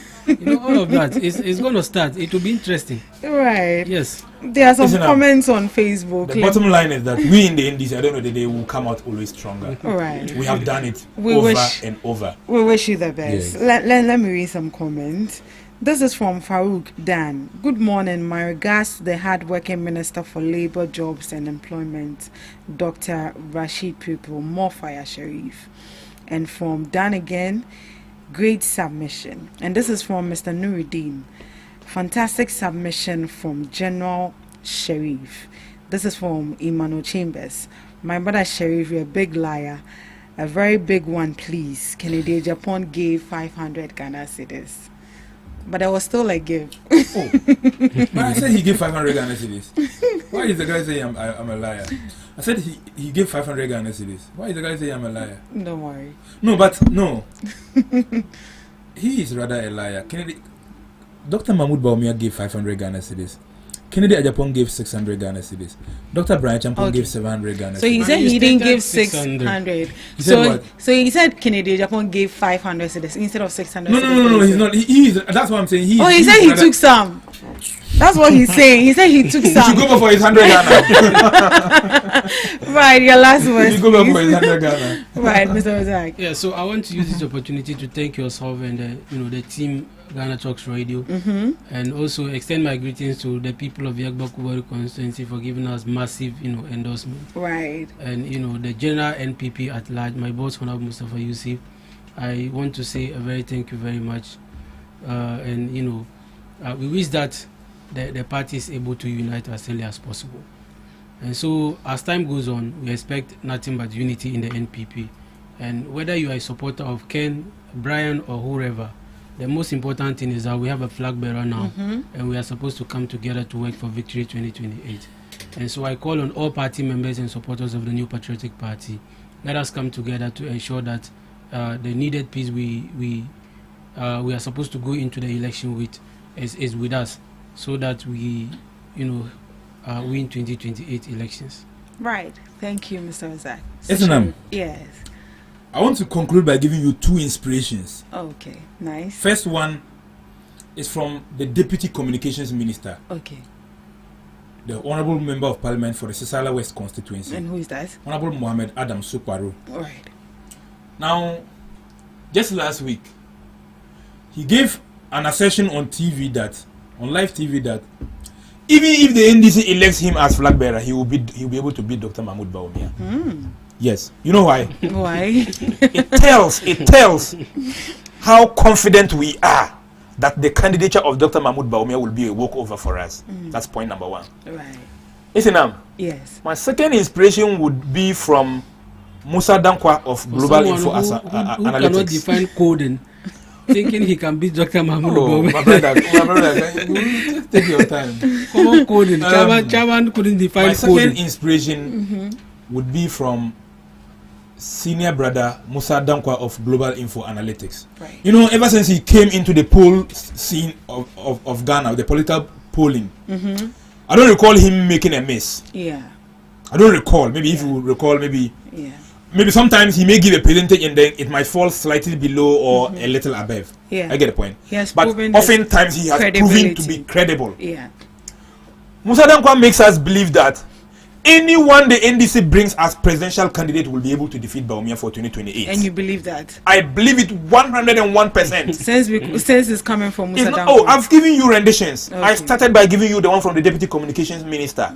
all of that. It's going to start. It will be interesting. Right. Yes. There are some comments on Facebook. The bottom line is that we in the NDC, I don't know the day will come out always stronger. Right. We have done it and over. We wish you the best. Yes. Let me read some comments. This is from Farouk Dan. Good morning. My regards to the hard-working Minister for Labour, Jobs and Employment, Dr. Rashid Pupil, more fire Sharif. And from Dan again, great submission. And this is from Mr. Nuruddin. Fantastic submission from General Sharif. This is from Emmanuel Chambers. My brother Sharif, you're a big liar. A very big one, please. Kennedy Japan gave 500 Ghana cedis. But I was still like, give. Oh. But I said he gave 500 Ghana cedis. Why is the guy saying I'm a liar? I said he gave 500 Ghana cedis. Why is the guy saying I'm a liar? Don't worry. No, but no. He is rather a liar. Kennedy, Dr. Mahmoud Bawumia gave 500 Ghana cedis. Kennedy Ajapong gave 600 Ghana cedis. Dr. Brian Champong gave 700 Ghana cedis. So he said he didn't give 600. So he said Kennedy Japan gave 500 cedis instead of 600. No, he's not. He is. That's what I'm saying. He said he took some. That's what he's saying. He said he took some. He should go for his 100 Ghana. Right, your last word. He should go for his 100 Ghana. Right, Mr. Ozak. Yeah, so I want to use this opportunity to thank yourself and the team Ghana Talks Radio, and also extend my greetings to the people of Yagba Kubari constituency for giving us massive endorsement. Right. And the general NPP at large, my boss Honorable Mustafa Yusuf, I want to say a very thank you very much, and we wish that the party is able to unite as early as possible. And so as time goes on, we expect nothing but unity in the NPP. And whether you are a supporter of Ken, Brian or whoever, the most important thing is that we have a flag bearer now, and we are supposed to come together to work for Victory 2028. And so I call on all party members and supporters of the New Patriotic Party, let us come together to ensure that the needed peace we are supposed to go into the election with is with us, so that we win 2028 elections. Right. Thank you, Mr. Ozak. Yes. I want to conclude by giving you two inspirations. Okay, nice. First one is from the Deputy Communications Minister. Okay. The Honorable Member of Parliament for the Sisala West constituency. And who is that? Honorable Mohammed Adam Sukwaru. All right. Now, just last week, he gave an assertion on live TV that even if the NDC elects him as flag bearer, he will be able to beat Dr. Mahmoud Bawumia. Yes. You know why? Why? It tells how confident we are that the candidature of Dr. Mahmoud Bawumia will be a walkover for us. That's point number one. Right. Isn't Yes. My second inspiration would be from Musa Dankwa of Global Info Analytics. Who cannot define coding, thinking he can beat Dr. Mahmoud Bawumia. My brother, take your time. Common coding. Chairman couldn't define my coding. second inspiration would be from senior brother Musa Dankwa of Global Info Analytics. Right. Ever since he came into the poll scene of Ghana, the political polling, I don't recall him making a miss. Yeah. I don't recall. Maybe if you recall, maybe sometimes he may give a percentage and then it might fall slightly below or a little above. Yeah. I get the point. But oftentimes he has proven to be credible. Yeah. Musa Dankwa makes us believe that anyone the NDC brings as presidential candidate will be able to defeat Bawumia for 2028. And you believe that? I believe it 101%. Since it's coming from Musa Dankwa. I've given you renditions. Okay. I started by giving you the one from the Deputy Communications Minister.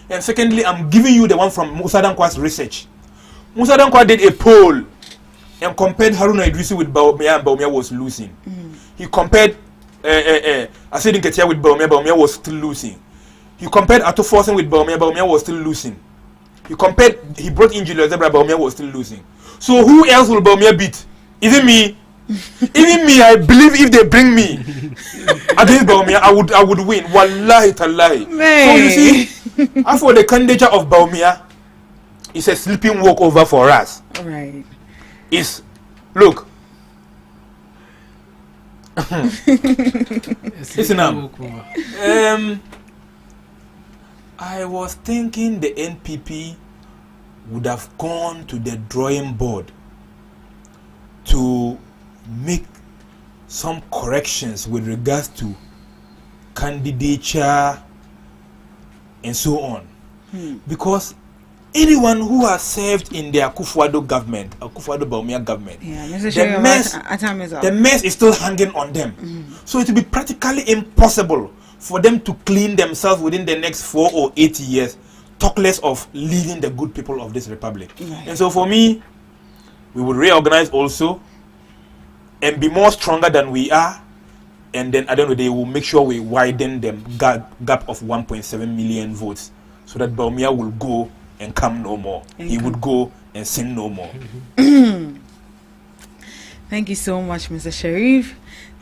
And secondly, I'm giving you the one from Musa Dankwa's research. Musa Dankwa did a poll and compared Haruna Idrisi with Bawumia, and Bawumia was losing. He compared Asidin Ketia with Bawumia, Bawumia was still losing. He compared Ato Forsen with Bawumia, Bawumia was still losing. He brought in Julius Zebra, Bawumia was still losing. So who else will Bawumia beat? Even me. Even me, I believe if they bring me against Bawumia, I would win. Wallahi tallahi. So you see, as for the candidature of Bawumia, it's a sleeping walkover for us. Right. Look, Listen, I was thinking the NPP would have gone to the drawing board to make some corrections with regards to candidature and so on. Because anyone who has served in the Akufo-Addo government, Akufo-Addo-Bawumia government, the mess is still hanging on them. So it will be practically impossible for them to clean themselves within the next 4 or 8 years, talk less of leading the good people of this republic. And so for me, we will reorganize also and be more stronger than we are. And then I don't know, they will make sure we widen the gap of 1.7 million votes so that Bawumia will go and come no more. He would go and sin no more. Thank you so much, Mr. Sharif.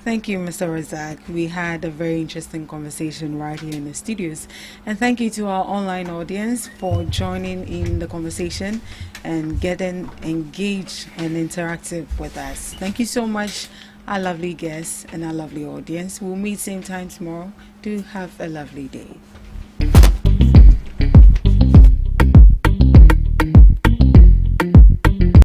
Thank you, Mr. Razak. We had a very interesting conversation right here in the studios. And thank you to our online audience for joining in the conversation and getting engaged and interactive with us. Thank you so much, our lovely guests and our lovely audience. We'll meet same time tomorrow. Do have a lovely day.